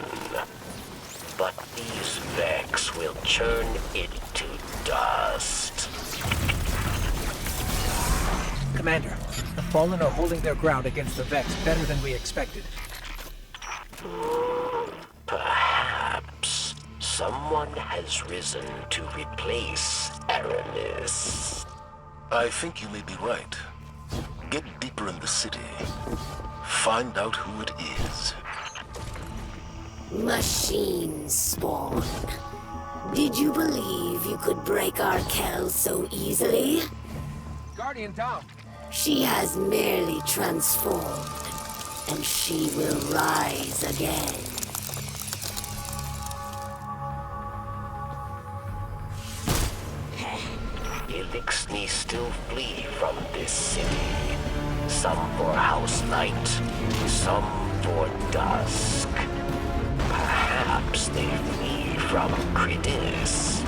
But these Vex will churn it to dust. Commander, the Fallen are holding their ground against the Vex better than we expected. Perhaps someone has risen to replace Eris. I think you may be right. Get deeper in the city. Find out who it is. Machine spawn. Did you believe you could break our Kel so easily? Guardian down. She has merely transformed, and she will rise again. Elixir still flee from this city. Some for House Night, some for Dusk. Perhaps they flee from Cridis.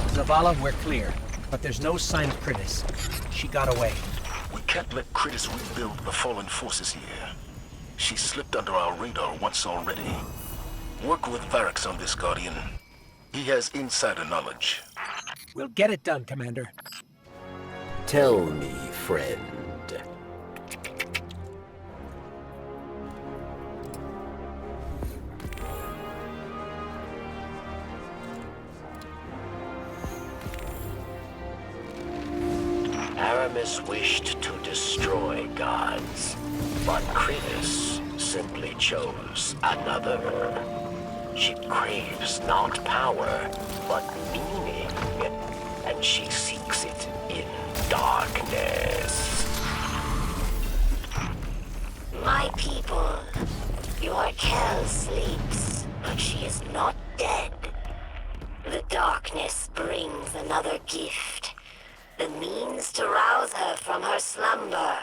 Zavala, we're clear. But there's no sign of Cridis. She got away. We can't let Cridis rebuild the fallen forces here. She slipped under our radar once already. Work with Variks on this, Guardian. He has insider knowledge. We'll get it done, Commander. Tell me, friend. Aramis wished to destroy gods, but Cridis simply chose another. She craves not power, but meaning, and she seeks it in darkness. My people, your Kel sleeps, but she is not dead. The darkness brings another gift. The means to rouse her from her slumber.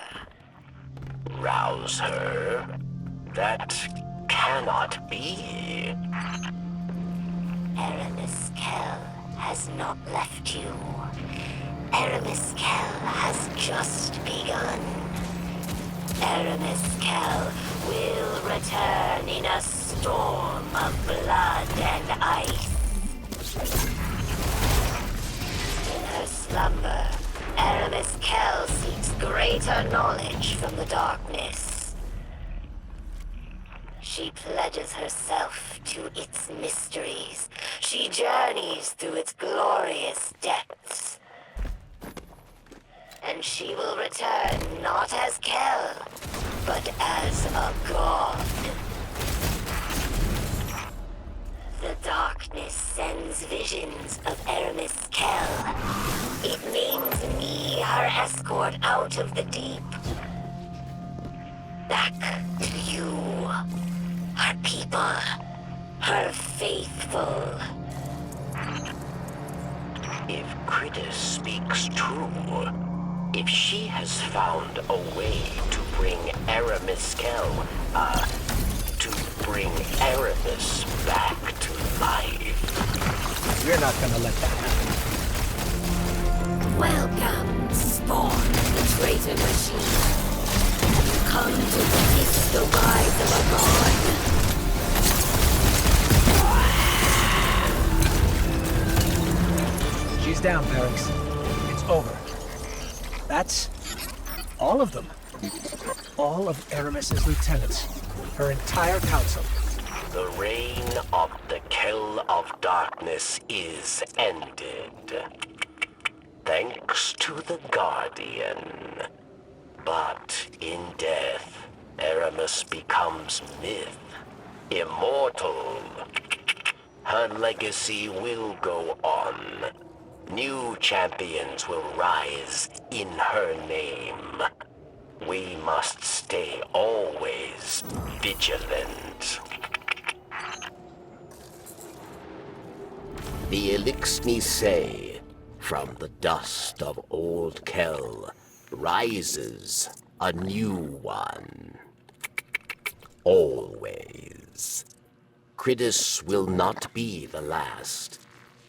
Rouse her? That cannot be. Aramis Kel has not left you. Aramis Kel has just begun. Aramis Kel will return in a storm of blood and ice. In her slumber, Aramis Kel seeks greater knowledge from the darkness. She pledges herself to its mysteries. She journeys through its glorious depths. And she will return not as Kel, but as a god. The darkness sends visions of Aramis Kel. It names me her escort out of the deep. Back to you, her people, her faithful. If Cridis speaks true, if she has found a way to bring Aramis Kel, to bring Aramis back to life. We're not gonna let that happen. Welcome, Spawn, the traitor machine. You come to witness the rise of a god. enemies down, Variks. It's over. That's all of them. All of Aramis's lieutenants. Her entire council. The reign of the Kell of Darkness is ended. Thanks to the Guardian. But in death, Aramis becomes myth. Immortal. Her legacy will go on. New champions will rise in her name. We must stay always vigilant. The Eliksni say, from the dust of old Kell rises a new one. Always. Cridus will not be the last.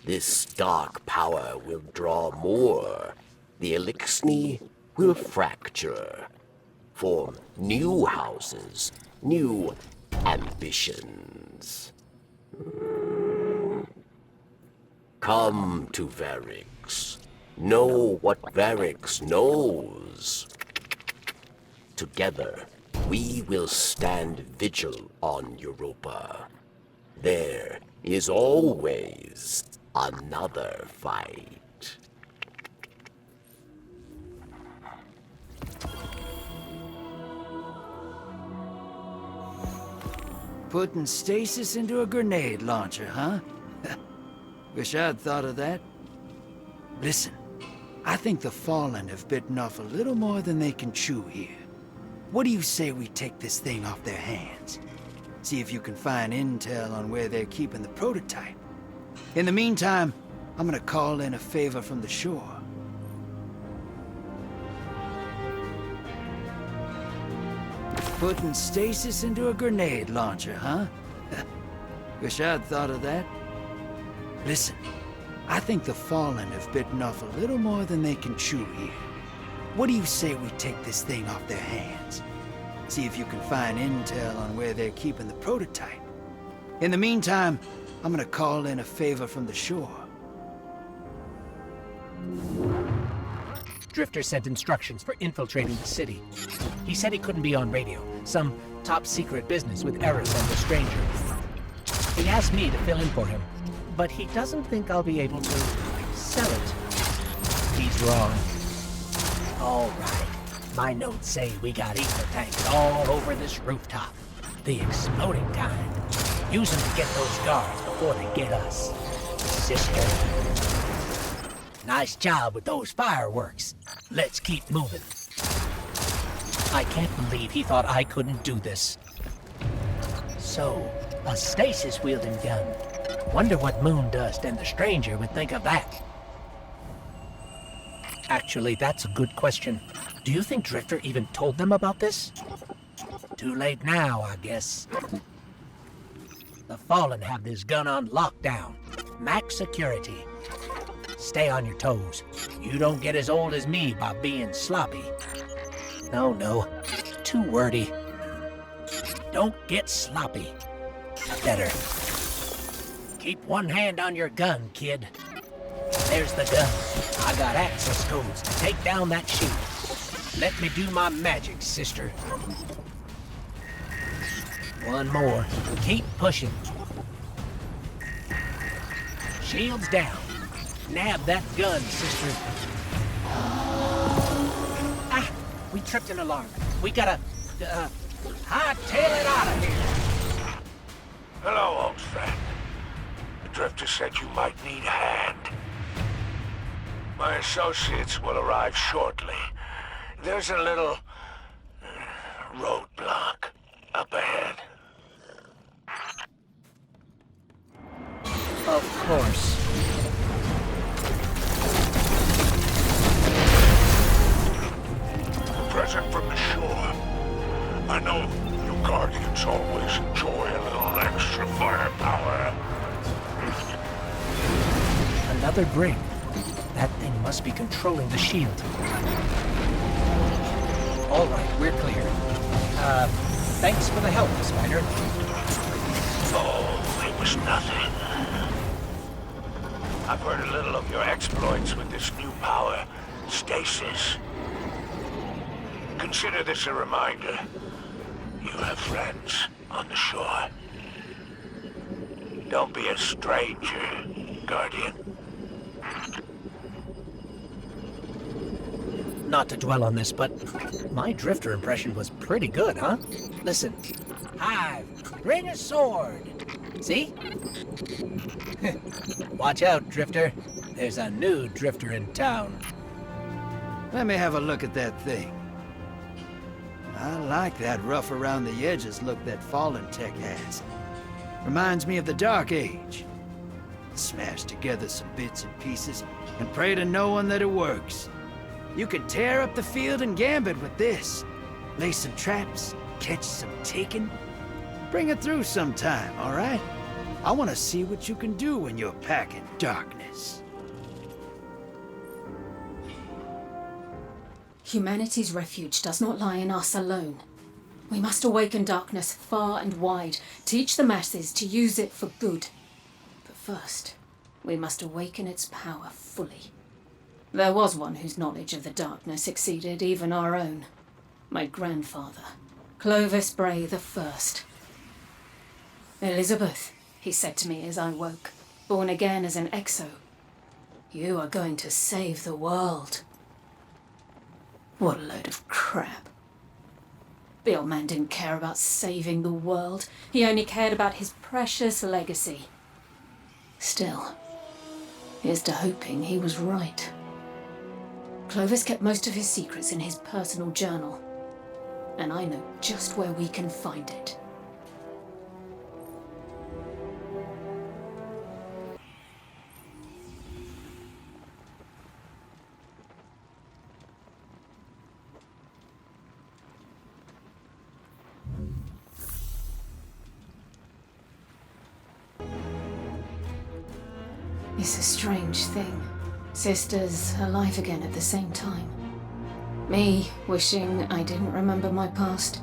This dark power will draw more. The Eliksni will fracture. Form new houses, new ambitions. Come to Variks. Know what Variks knows. Together, we will stand vigil on Europa. There is always another fight. Putting stasis into a grenade launcher, huh? Wish I'd thought of that. Listen, I think the Fallen have bitten off a little more than they can chew here. What do you say we take this thing off their hands? See if you can find intel on where they're keeping the prototype. In the meantime, I'm gonna call in a favor from the shore. Putting stasis into a grenade launcher, huh? Wish I'd thought of that. Listen, I think the Fallen have bitten off a little more than they can chew here. What do you say we take this thing off their hands? See if you can find intel on where they're keeping the prototype. In the meantime, I'm gonna call in a favor from the shore. Drifter sent instructions for infiltrating the city. He said he couldn't be on radio. Some top-secret business with Eris and the stranger. He asked me to fill in for him, but he doesn't think I'll be able to sell it. He's wrong. All right. My notes say we got ether tanks all over this rooftop. The exploding kind. Use them to get those guards before they get us. Sister. Nice job with those fireworks. Let's keep moving. I can't believe he thought I couldn't do this. So, a stasis-wielding gun. Wonder what Moondust and the stranger would think of that. Actually, that's a good question. Do you think Drifter even told them about this? Too late now, I guess. The Fallen have this gun on lockdown. Max security. Stay on your toes. You don't get as old as me by being sloppy. No, too wordy. Don't get sloppy. Better. Keep one hand on your gun, kid. There's the gun. I got access codes to take down that shield. Let me do my magic, sister. One more. Keep pushing. Shield's down. Nab that gun, sister. Ah! We tripped an alarm. We gotta, hightail it out of here. Hello, old friend. The Drifter said you might need a hand. My associates will arrive shortly. There's a little roadblock up ahead. Of course. A present from the shore. I know you Guardians always enjoy a little extra firepower. Another brig. That thing must be controlling the shield. All right, we're clear. Thanks for the help, Spider. Oh, it was nothing. I've heard a little of your exploits with this new power, stasis. Consider this a reminder. You have friends on the shore. Don't be a stranger, Guardian. Not to dwell on this, but my drifter impression was pretty good, huh? Listen. Hive, bring a sword. See? Watch out, Drifter. There's a new Drifter in town. Let me have a look at that thing. I like that rough around the edges look that Fallen Tech has. Reminds me of the Dark Age. Smash together some bits and pieces and pray to no one that it works. You could tear up the field and gambit with this. Lay some traps, catch some taken. Bring it through sometime, all right? I want to see what you can do when you're packing darkness. Humanity's refuge does not lie in us alone. We must awaken darkness far and wide, teach the masses to use it for good. But first, we must awaken its power fully. There was one whose knowledge of the darkness exceeded even our own. My grandfather, Clovis Bray the First. Elizabeth, he said to me as I woke, born again as an exo. You are going to save the world. What a load of crap. The old man didn't care about saving the world. He only cared about his precious legacy. Still, here's to hoping he was right. Clovis kept most of his secrets in his personal journal, and I know just where we can find it. It's a strange thing. Sisters alive again at the same time. Me wishing I didn't remember my past,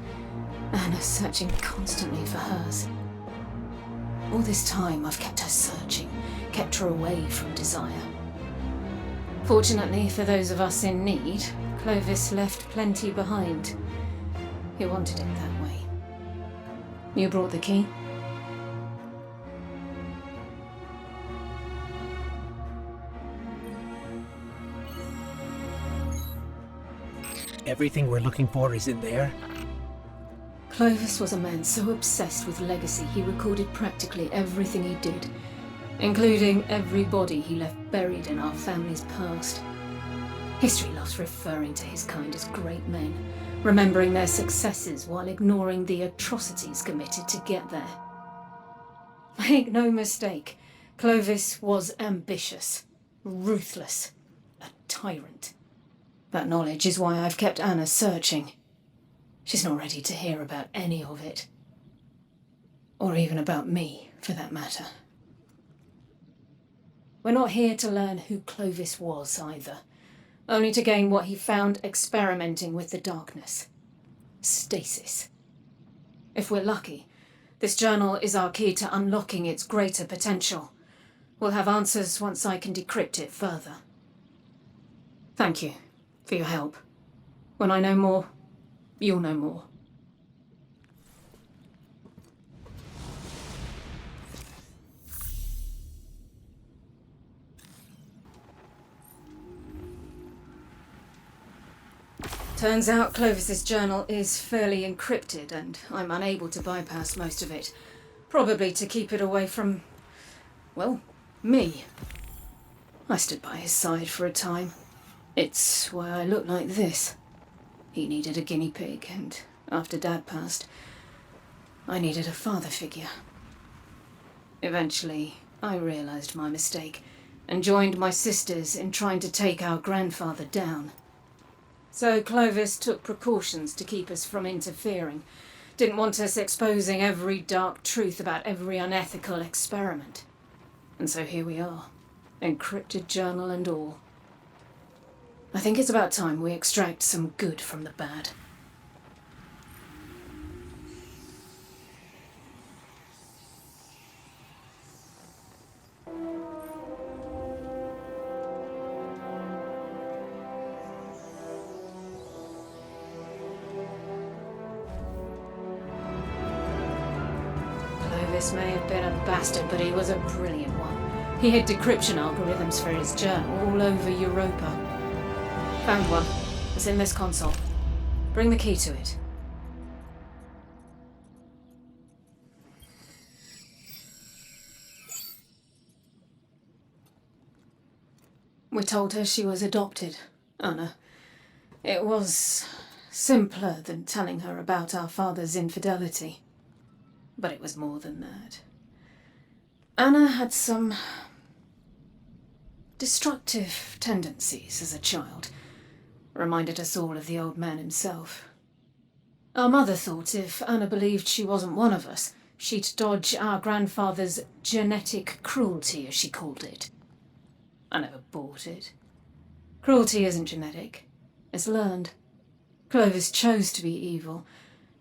Anna searching constantly for hers. All this time I've kept her searching, kept her away from desire. Fortunately for those of us in need, Clovis left plenty behind. He wanted it that way. You brought the key? Everything we're looking for is in there? Clovis was a man so obsessed with legacy he recorded practically everything he did, including every body he left buried in our family's past. History loves referring to his kind as great men, remembering their successes while ignoring the atrocities committed to get there. Make no mistake, Clovis was ambitious, ruthless, a tyrant. That knowledge is why I've kept Anna searching. She's not ready to hear about any of it. Or even about me, for that matter. We're not here to learn who Clovis was, either. Only to gain what he found experimenting with the darkness. Stasis. If we're lucky, this journal is our key to unlocking its greater potential. We'll have answers once I can decrypt it further. Thank you for your help. When I know more, you'll know more. Turns out Clovis's journal is fairly encrypted, and I'm unable to bypass most of it. Probably to keep it away from, well, me. I stood by his side for a time. It's why I look like this. He needed a guinea pig, and after Dad passed, I needed a father figure. Eventually, I realized my mistake and joined my sisters in trying to take our grandfather down. So Clovis took precautions to keep us from interfering. Didn't want us exposing every dark truth about every unethical experiment. And so here we are, encrypted journal and all. I think it's about time we extract some good from the bad. Clovis may have been a bastard, but he was a brilliant one. He hid decryption algorithms for his journal all over Europa. Found one. It's in this console. Bring the key to it. We told her she was adopted, Anna. It was simpler than telling her about our father's infidelity. But it was more than that. Anna had some destructive tendencies as a child. Reminded us all of the old man himself. Our mother thought if Anna believed she wasn't one of us, she'd dodge our grandfather's genetic cruelty, as she called it. I never bought it. Cruelty isn't genetic. It's learned. Clovis chose to be evil,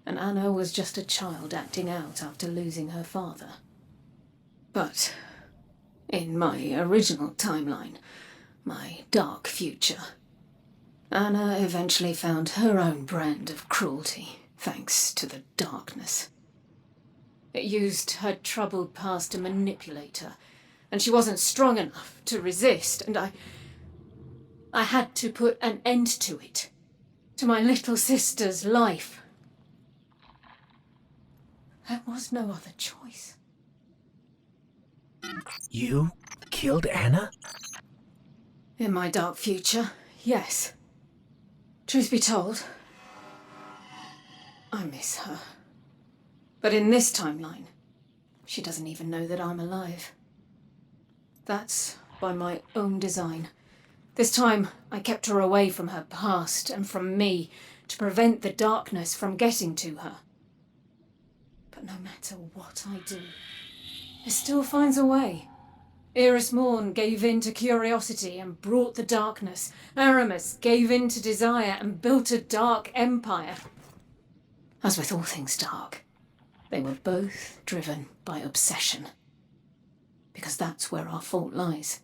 and Anna was just a child acting out after losing her father. But in my original timeline, my dark future, Anna eventually found her own brand of cruelty, thanks to the darkness. It used her troubled past to manipulate her, and she wasn't strong enough to resist, and I had to put an end to it, to my little sister's life. There was no other choice. You killed Anna? In my dark future, yes. Truth be told, I miss her. But in this timeline, she doesn't even know that I'm alive. That's by my own design. This time, I kept her away from her past and from me to prevent the darkness from getting to her. But no matter what I do, it still finds a way. Eris Morn gave in to curiosity and brought the darkness. Aramis gave in to desire and built a dark empire. As with all things dark, they were both driven by obsession. Because that's where our fault lies.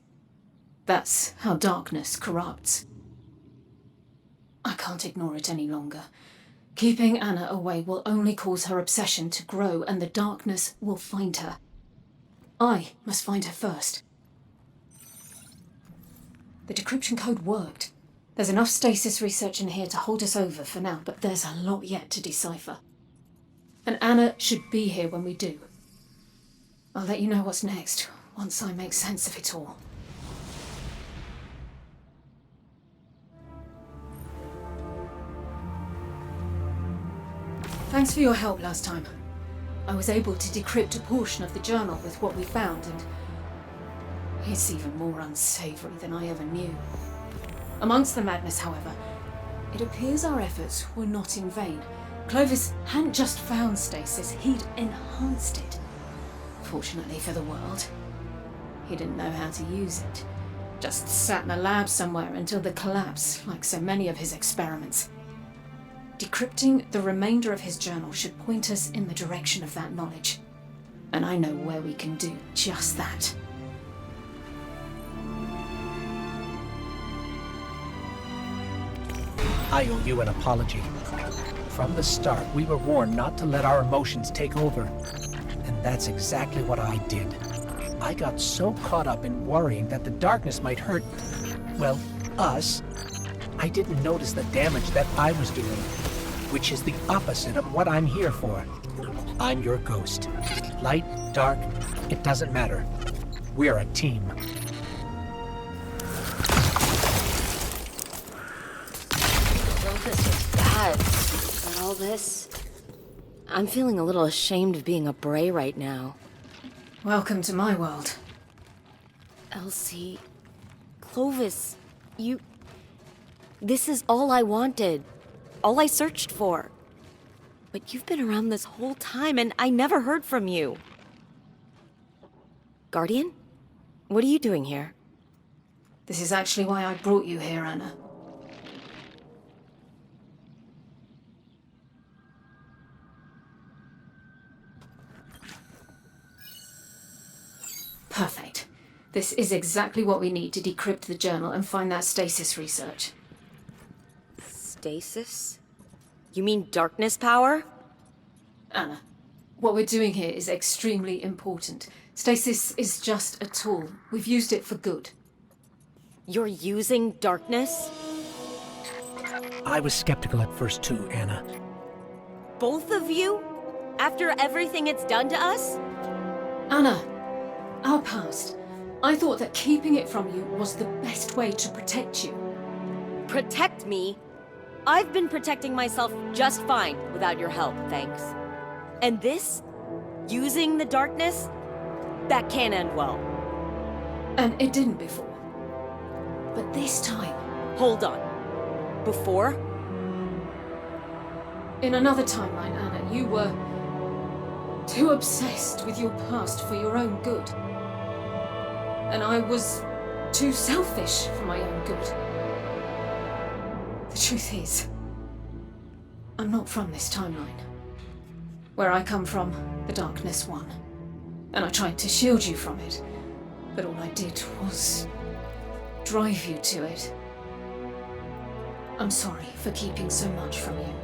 That's how darkness corrupts. I can't ignore it any longer. Keeping Anna away will only cause her obsession to grow, and the darkness will find her. I must find her first. The decryption code worked. There's enough stasis research in here to hold us over for now, but there's a lot yet to decipher. And Anna should be here when we do. I'll let you know what's next, once I make sense of it all. Thanks for your help last time. I was able to decrypt a portion of the journal with what we found, and it's even more unsavory than I ever knew. Amongst the madness, however, it appears our efforts were not in vain. Clovis hadn't just found stasis, he'd enhanced it. Fortunately for the world, he didn't know how to use it. Just sat in a lab somewhere until the collapse, like so many of his experiments. Decrypting the remainder of his journal should point us in the direction of that knowledge. And I know where we can do just that. I owe you an apology. From the start, we were warned not to let our emotions take over. And that's exactly what I did. I got so caught up in worrying that the darkness might hurt, well, us. I didn't notice the damage that I was doing, which is the opposite of what I'm here for. I'm your ghost. Light, dark, it doesn't matter. We're a team. Clovis was bad, but all this... I'm feeling a little ashamed of being a Bray right now. Welcome to my world. Elsie... Clovis, you... This is all I wanted. All I searched for. But you've been around this whole time and I never heard from you. Guardian? What are you doing here? This is actually why I brought you here, Anna. Perfect. This is exactly what we need to decrypt the journal and find that stasis research. Stasis? You mean darkness power? Anna, What we're doing here is extremely important. Stasis is just a tool. We've used it for good. You're using darkness? I was skeptical at first too, Anna. Both of you? After everything it's done to us? Anna, our past. I thought that keeping it from you was the best way to protect you. Protect me? I've been protecting myself just fine without your help, thanks. And this? Using the darkness? That can't end well. And it didn't before. But this time... Hold on. Before? In another timeline, Anna, you were too obsessed with your past for your own good. And I was too selfish for my own good. The truth is, I'm not from this timeline. Where I come from, the darkness won. And I tried to shield you from it. But all I did was drive you to it. I'm sorry for keeping so much from you.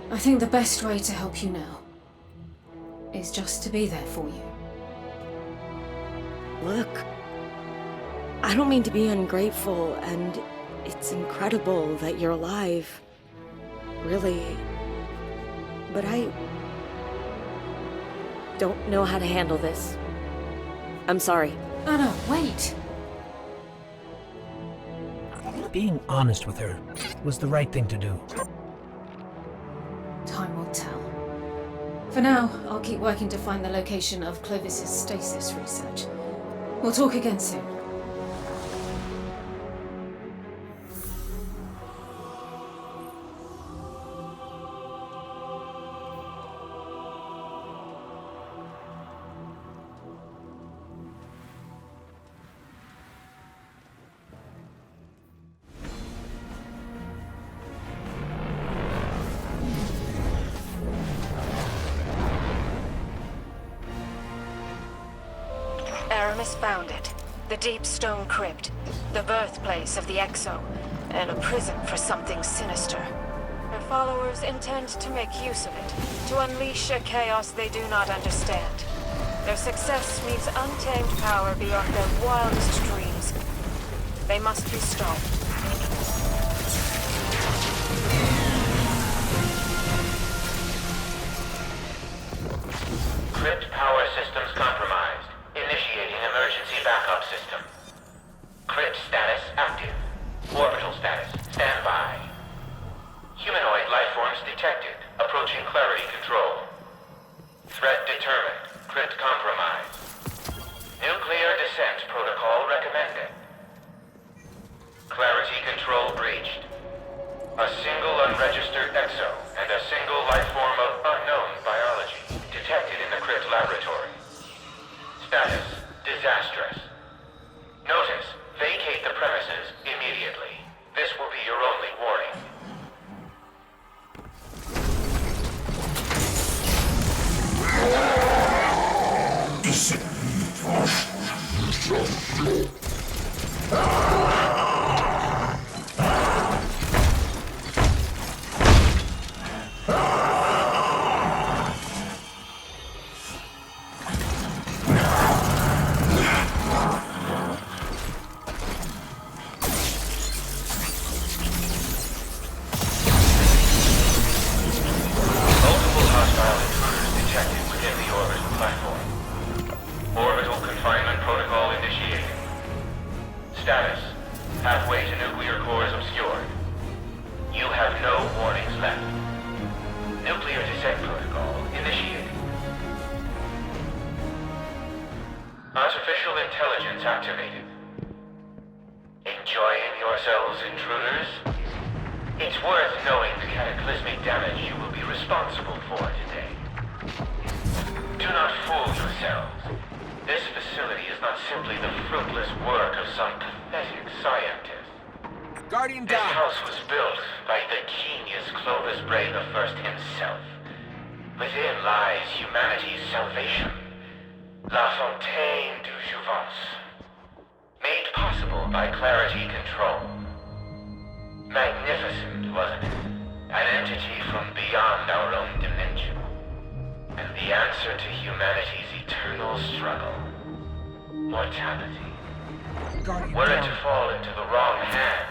I think the best way to help you now is just to be there for you. Look, I don't mean to be ungrateful, and it's incredible that you're alive. Really. But I don't know how to handle this. I'm sorry. Anna, wait! Being honest with her was the right thing to do. Time will tell. For now, I'll keep working to find the location of Clovis's stasis research. We'll talk again soon. Eris found it. The deep stone crypt. The birthplace of the Exo. And a prison for something sinister. Her followers intend to make use of it. To unleash a chaos they do not understand. Their success means untamed power beyond their wildest dreams. They must be stopped. Crypt power systems compromised. Initiating emergency backup system. Crypt status active. Orbital status standby. Humanoid lifeforms detected. Approaching clarity control. Threat determined. Crypt compromised. Nuclear descent protocol recommended. Clarity control breached. A single unregistered exo and a single lifeform of unknown biology detected in the crypt laboratory. Status disastrous. Notice, vacate the premises immediately. This will be your only warning. Status. Pathway to nuclear cores obscured. You have no warnings left. Nuclear descent protocol initiated. Artificial intelligence activated. Enjoying yourselves, intruders? It's worth knowing the cataclysmic damage you will be responsible for today. Do not fool yourselves. This facility is not simply the fruitless work of some pathetic scientist. Guardian This down! house was built by the genius Clovis Bray the First himself. Within lies humanity's salvation. La Fontaine du Jouvence. Made possible by clarity control. Magnificent, wasn't it? An entity from beyond our own dimension. And the answer to humanity's eternal struggle. Mortality. Were it to fall into the wrong hands,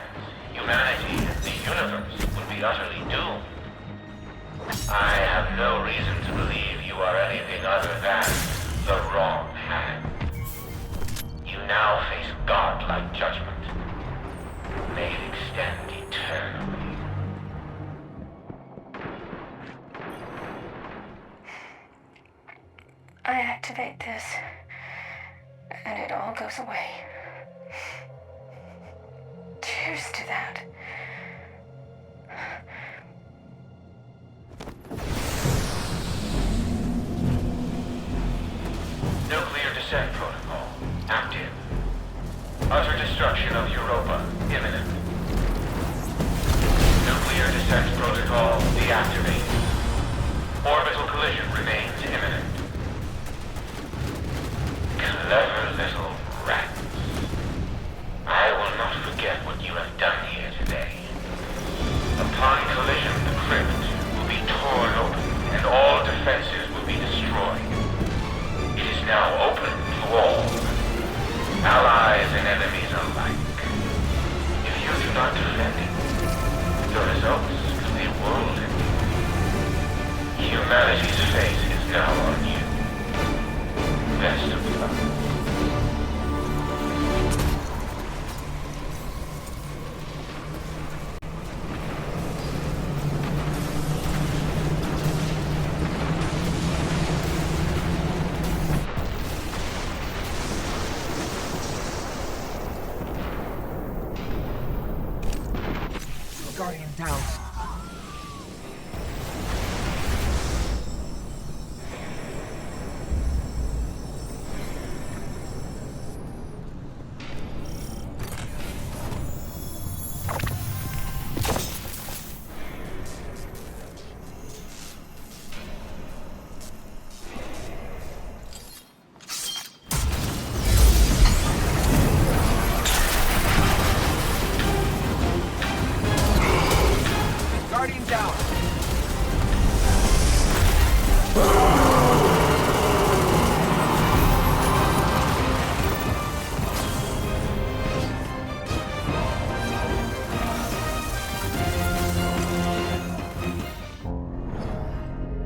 humanity and the universe would be utterly doomed. I have no reason to believe you are anything other than the wrong hand. You now face godlike judgment. May it extend eternally. I activate this, and it all goes away. Cheers to that. Nuclear descent protocol active. Utter destruction of Europa imminent. Nuclear descent protocol deactivated. Orbital collision remains imminent. Clever little rats. I will not forget what you have done here today. Upon collision, the crypt will be torn open and all defenses will be destroyed. It is now open to all, allies and enemies alike. If you do not defend it, the results will be world-ending. Humanity's fate is now on you. Best of luck. Guardian down.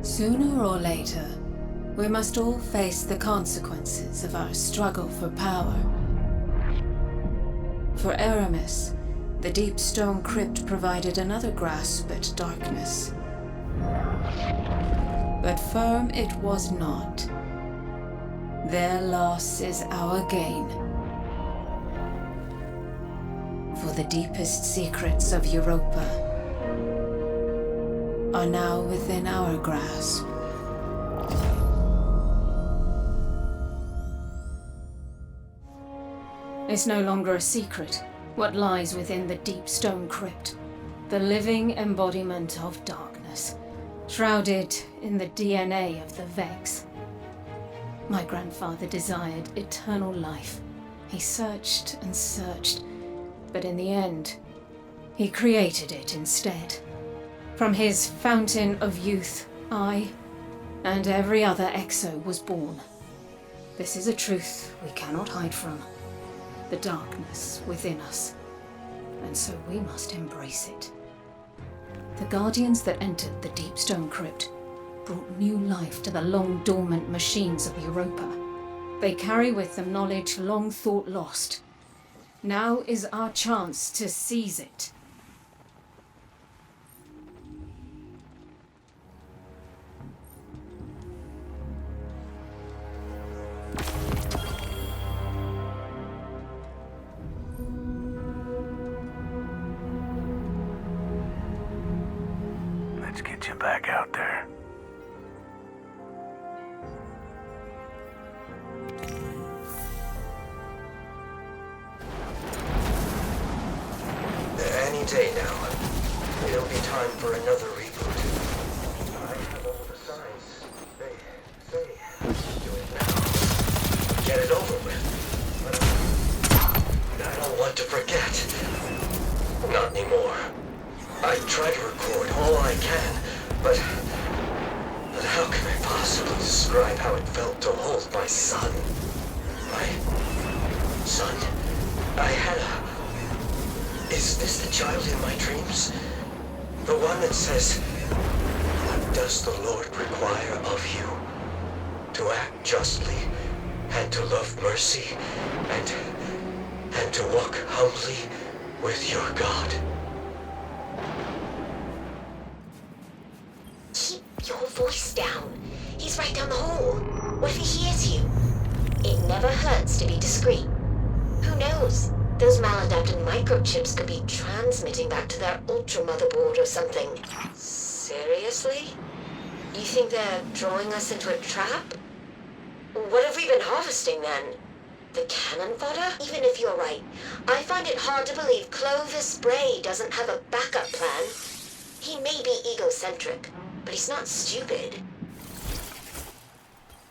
Sooner or later, we must all face the consequences of our struggle for power. For Eris, the deep stone crypt provided another grasp at darkness. But firm it was not. Their loss is our gain. For the deepest secrets of Europa are now within our grasp. It's no longer a secret what lies within the deep stone crypt, the living embodiment of darkness, shrouded in the DNA of the Variks. My grandfather desired eternal life. He searched and searched, but in the end, he created it instead. From his fountain of youth, I and every other Exo was born. This is a truth we cannot hide from. The darkness within us. And so we must embrace it. The Guardians that entered the Deep Stone Crypt brought new life to the long-dormant machines of Europa. They carry with them knowledge long thought lost. Now is our chance to seize it. Let's get you back out there. Any day now. It'll be time for another reboot. I have all the signs. They say, do it now. Get it over with. But I don't want to forget. Not anymore. I try to record all I can, but How can I possibly describe how it felt to hold my son? My son? I had a... Is this the child in my dreams? The one that says, "What does the Lord require of you? To act justly, and to love mercy, and to walk humbly with your God." Keep your voice down. He's right down the hall. What if he hears you? It never hurts to be discreet. Who knows? Those maladapted microchips could be transmitting back to their ultra motherboard or something. Seriously? You think they're drawing us into a trap? What have we been harvesting then? The cannon fodder? Even if you're right, I find it hard to believe Clovis Bray doesn't have a backup plan. He may be egocentric, but he's not stupid.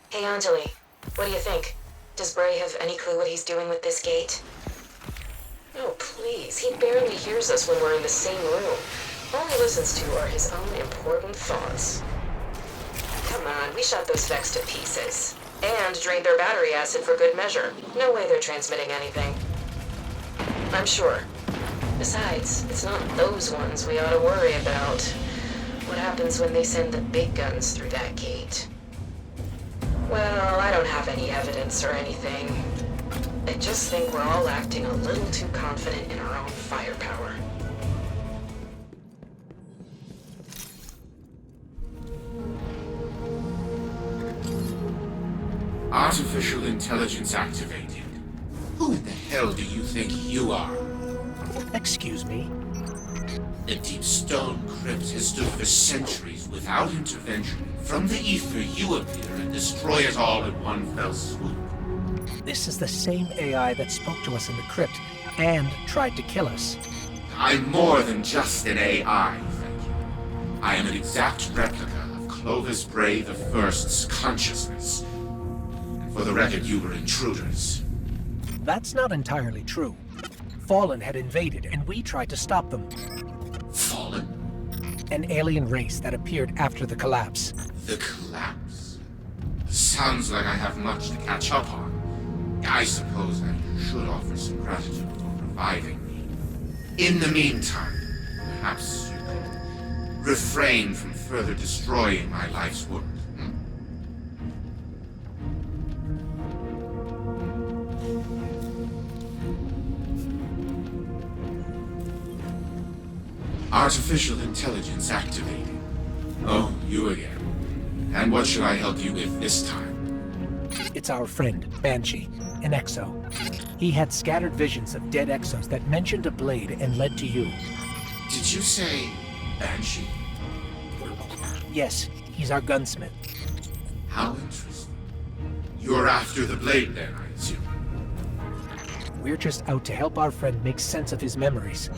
Hey, Anjali, what do you think? Does Bray have any clue what he's doing with this gate? Oh, please. He barely hears us when we're in the same room. All he listens to are his own important thoughts. Come on, we shot those Vex to pieces. And drained their battery acid for good measure. No way they're transmitting anything. I'm sure. Besides, it's not those ones we ought to worry about. What happens when they send the big guns through that gate? Well, I don't have any evidence or anything. I just think we're all acting a little too confident in our own firepower. Artificial intelligence activated. Who in the hell do you think you are? Excuse me? The deep stone crypt has stood for centuries without intervention. From the ether you appear and destroy it all in one fell swoop. This is the same AI that spoke to us in the crypt and tried to kill us. I'm more than just an AI, thank you. I am an exact replica of Clovis Bray the First's consciousness. And for the record, you were intruders. That's not entirely true. Fallen had invaded, and we tried to stop them. Fallen? An alien race that appeared after the collapse. The collapse? Sounds like I have much to catch up on. I suppose I should offer some gratitude for reviving me. In the meantime, perhaps you could refrain from further destroying my life's work. Artificial intelligence activated. Oh, you again. And what should I help you with this time? It's our friend, Banshee, an exo. He had scattered visions of dead exos that mentioned a blade and led to you. Did you say Banshee? Yes, he's our gunsmith. How interesting. You're after the blade then, I assume. We're just out to help our friend make sense of his memories.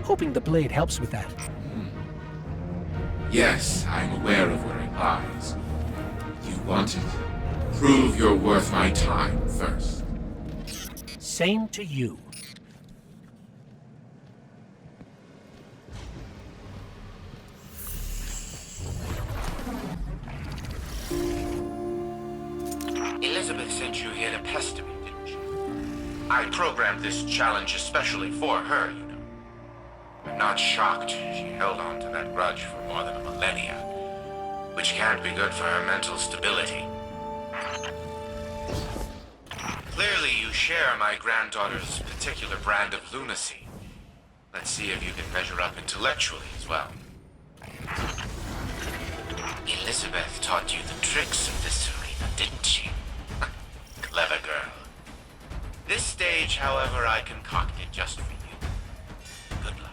Hoping the blade helps with that. Yes, I'm aware of where it lies. You want it? Prove you're worth my time first. Same to you. Elizabeth sent you here to pester me, didn't she? I programmed this challenge especially for her, you know. I'm not shocked she held on to that grudge for more than a millennia, which can't be good for her mental stability. Clearly you share my granddaughter's particular brand of lunacy. Let's see if you can measure up intellectually as well. Elizabeth taught you the tricks of this arena, didn't she? Clever girl. This stage, however, I concocted just for you. Good luck.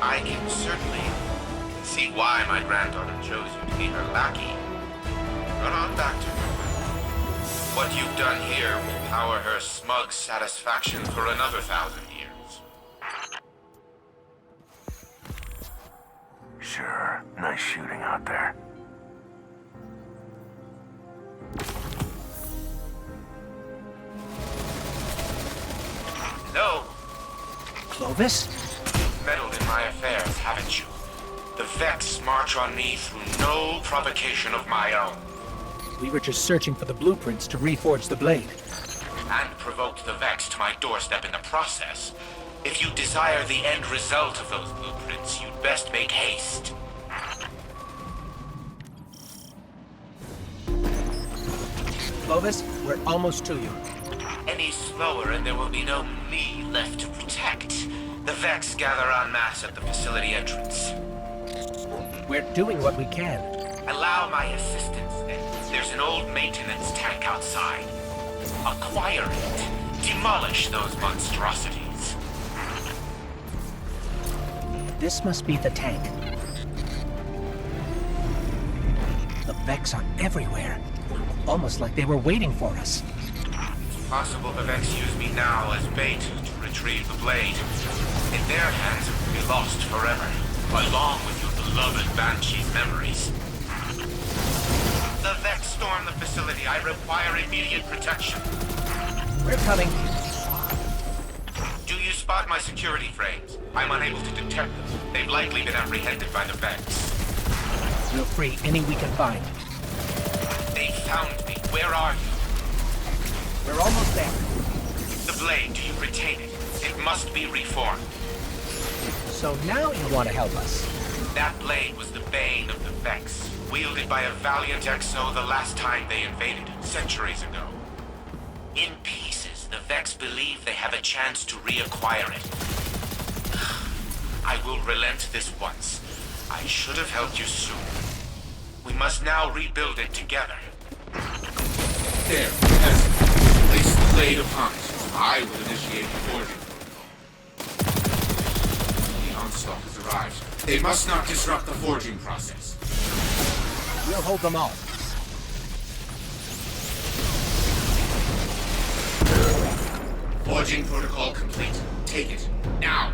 I can certainly see why my granddaughter chose you to be her lackey. Run on back to her. What you've done here will power her smug satisfaction for another 1,000 years. Sure, nice shooting out there. Hello? Clovis? You've meddled in my affairs, haven't you? The Vex march on me through no provocation of my own. We were just searching for the blueprints to reforge the blade. And provoked the Vex to my doorstep in the process. If you desire the end result of those blueprints, you'd best make haste. Clovis, we're almost to you. Any slower and there will be no me left to protect. The Vex gather en masse at the facility entrance. We're doing what we can. Allow my assistance then. There's an old maintenance tank outside. Acquire it. Demolish those monstrosities. This must be the tank. The Vex are everywhere. Almost like they were waiting for us. It's possible the Vex use me now as bait to retrieve the blade. In their hands, it will be lost forever, along with your beloved Banshee's memories. The Vex storm the facility. I require immediate protection. We're coming. Do you spot my security frames? I'm unable to detect them. They've likely been apprehended by the Vex. We'll free any we can find. They found me. Where are you? We're almost there. The blade, do you retain it? It must be reformed. So now you want to help us? That blade was the bane of the Vex, wielded by a valiant Exo the last time they invaded, centuries ago. In pieces, the Vex believe they have a chance to reacquire it. I will relent this once. I should have helped you sooner. We must now rebuild it together. There, peasant. Place the blade upon it. I will initiate the forging protocol. The onslaught has arrived. They must not disrupt the forging process. We'll hold them off. Forging protocol complete. Take it. Now.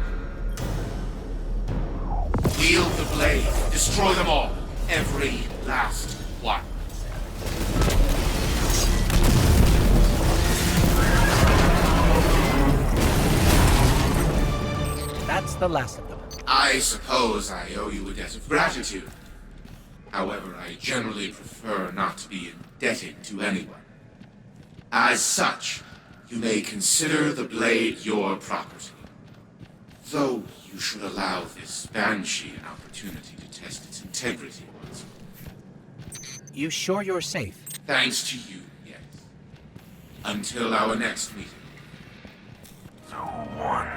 Wield the blade. Destroy them all. Every last one. That's the last of them. I suppose I owe you a debt of gratitude. However, I generally prefer not to be indebted to anyone. As such, you may consider the blade your property. Though you should allow this Banshee an opportunity to test its integrity once. You sure you're safe? Thanks to you, yes. Until our next meeting. So what?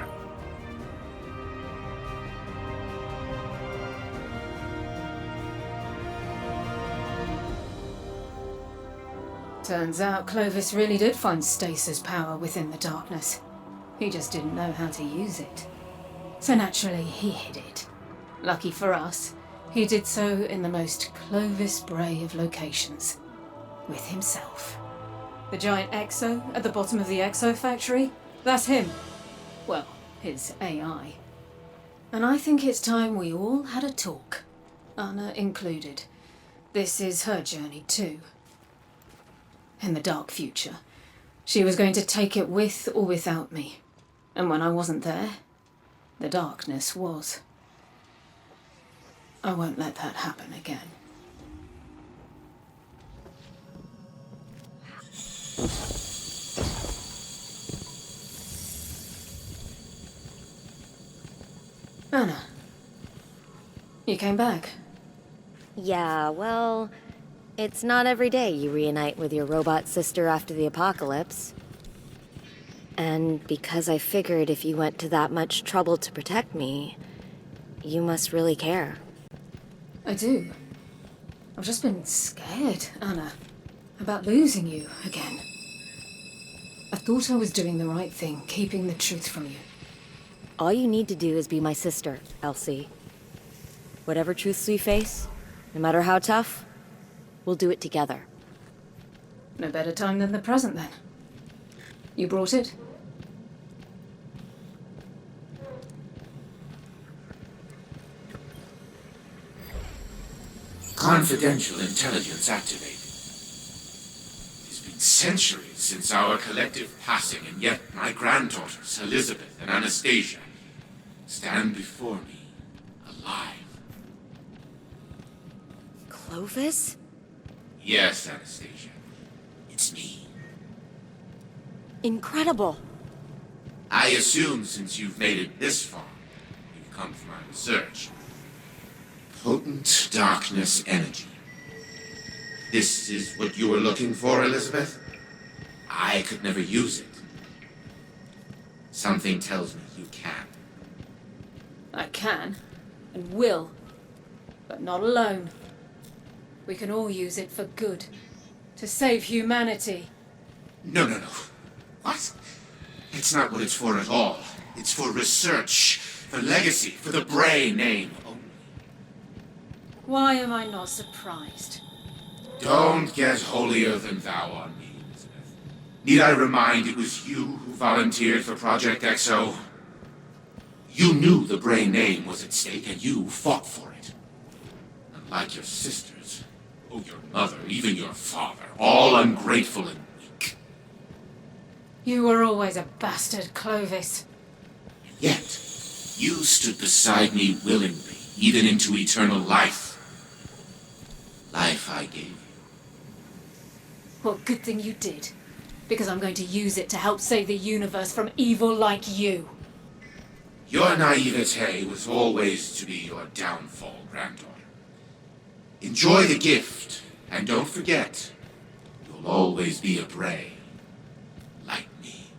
Turns out Clovis really did find stasis power within the darkness. He just didn't know how to use it. So naturally, he hid it. Lucky for us, he did so in the most Clovis Bray of locations. With himself. The giant Exo at the bottom of the Exo factory? That's him. Well, his AI. And I think it's time we all had a talk. Anna included. This is her journey too. In the dark future, she was going to take it with or without me. And when I wasn't there, the darkness was. I won't let that happen again. Anna, you came back. Yeah, well, it's not every day you reunite with your robot sister after the apocalypse. And because I figured if you went to that much trouble to protect me, you must really care. I do. I've just been scared, Anna, about losing you again. I thought I was doing the right thing, keeping the truth from you. All you need to do is be my sister, Elsie. Whatever truths we face, no matter how tough, we'll do it together. No better time than the present, then. You brought it? Confidential intelligence activated. It's been centuries since our collective passing, and yet my granddaughters, Elizabeth and Anastasia, stand before me, alive. Clovis? Yes, Anastasia. It's me. Incredible. I assume since you've made it this far, you've come for my research. Potent darkness energy. This is what you were looking for, Elizabeth? I could never use it. Something tells me you can. I can, and will, but not alone. We can all use it for good, to save humanity. No. What? It's not what it's for at all. It's for research, for legacy, for the Bray name only. Why am I not surprised? Don't get holier than thou on me, Elizabeth. Need I remind it was you who volunteered for Project XO? You knew the Bray name was at stake and you fought for it. Unlike your sisters, your mother, even your father, all ungrateful and weak. You were always a bastard, Clovis. Yet, you stood beside me willingly, even into eternal life. Life I gave you. What good thing you did. Because I'm going to use it to help save the universe from evil like you. Your naivete was always to be your downfall, granddaughter. Enjoy the gift, and don't forget, you'll always be a Bray. Like me.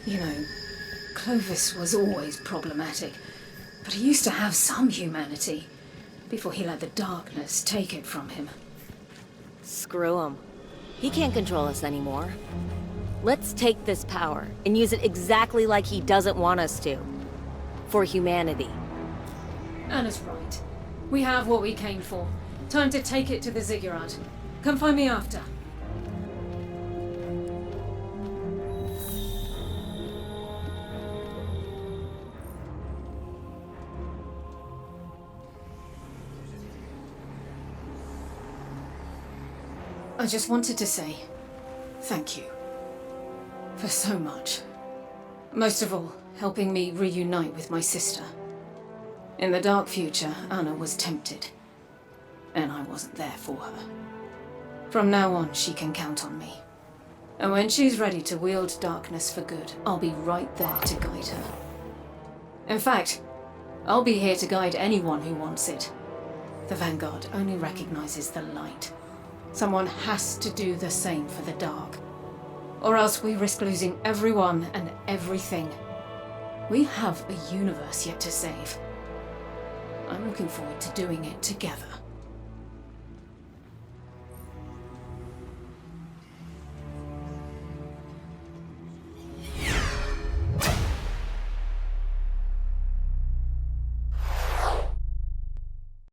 You know, Clovis was always problematic, but he used to have some humanity, before he let the darkness take it from him. Screw him. He can't control us anymore. Let's take this power and use it exactly like he doesn't want us to. For humanity. Anna's right. We have what we came for. Time to take it to the ziggurat. Come find me after. I just wanted to say thank you for so much. Most of all, helping me reunite with my sister. In the dark future, Anna was tempted, and I wasn't there for her. From now on, she can count on me. And when she's ready to wield darkness for good, I'll be right there to guide her. In fact, I'll be here to guide anyone who wants it. The Vanguard only recognizes the light. Someone has to do the same for the dark. Or else we risk losing everyone and everything. We have a universe yet to save. I'm looking forward to doing it together.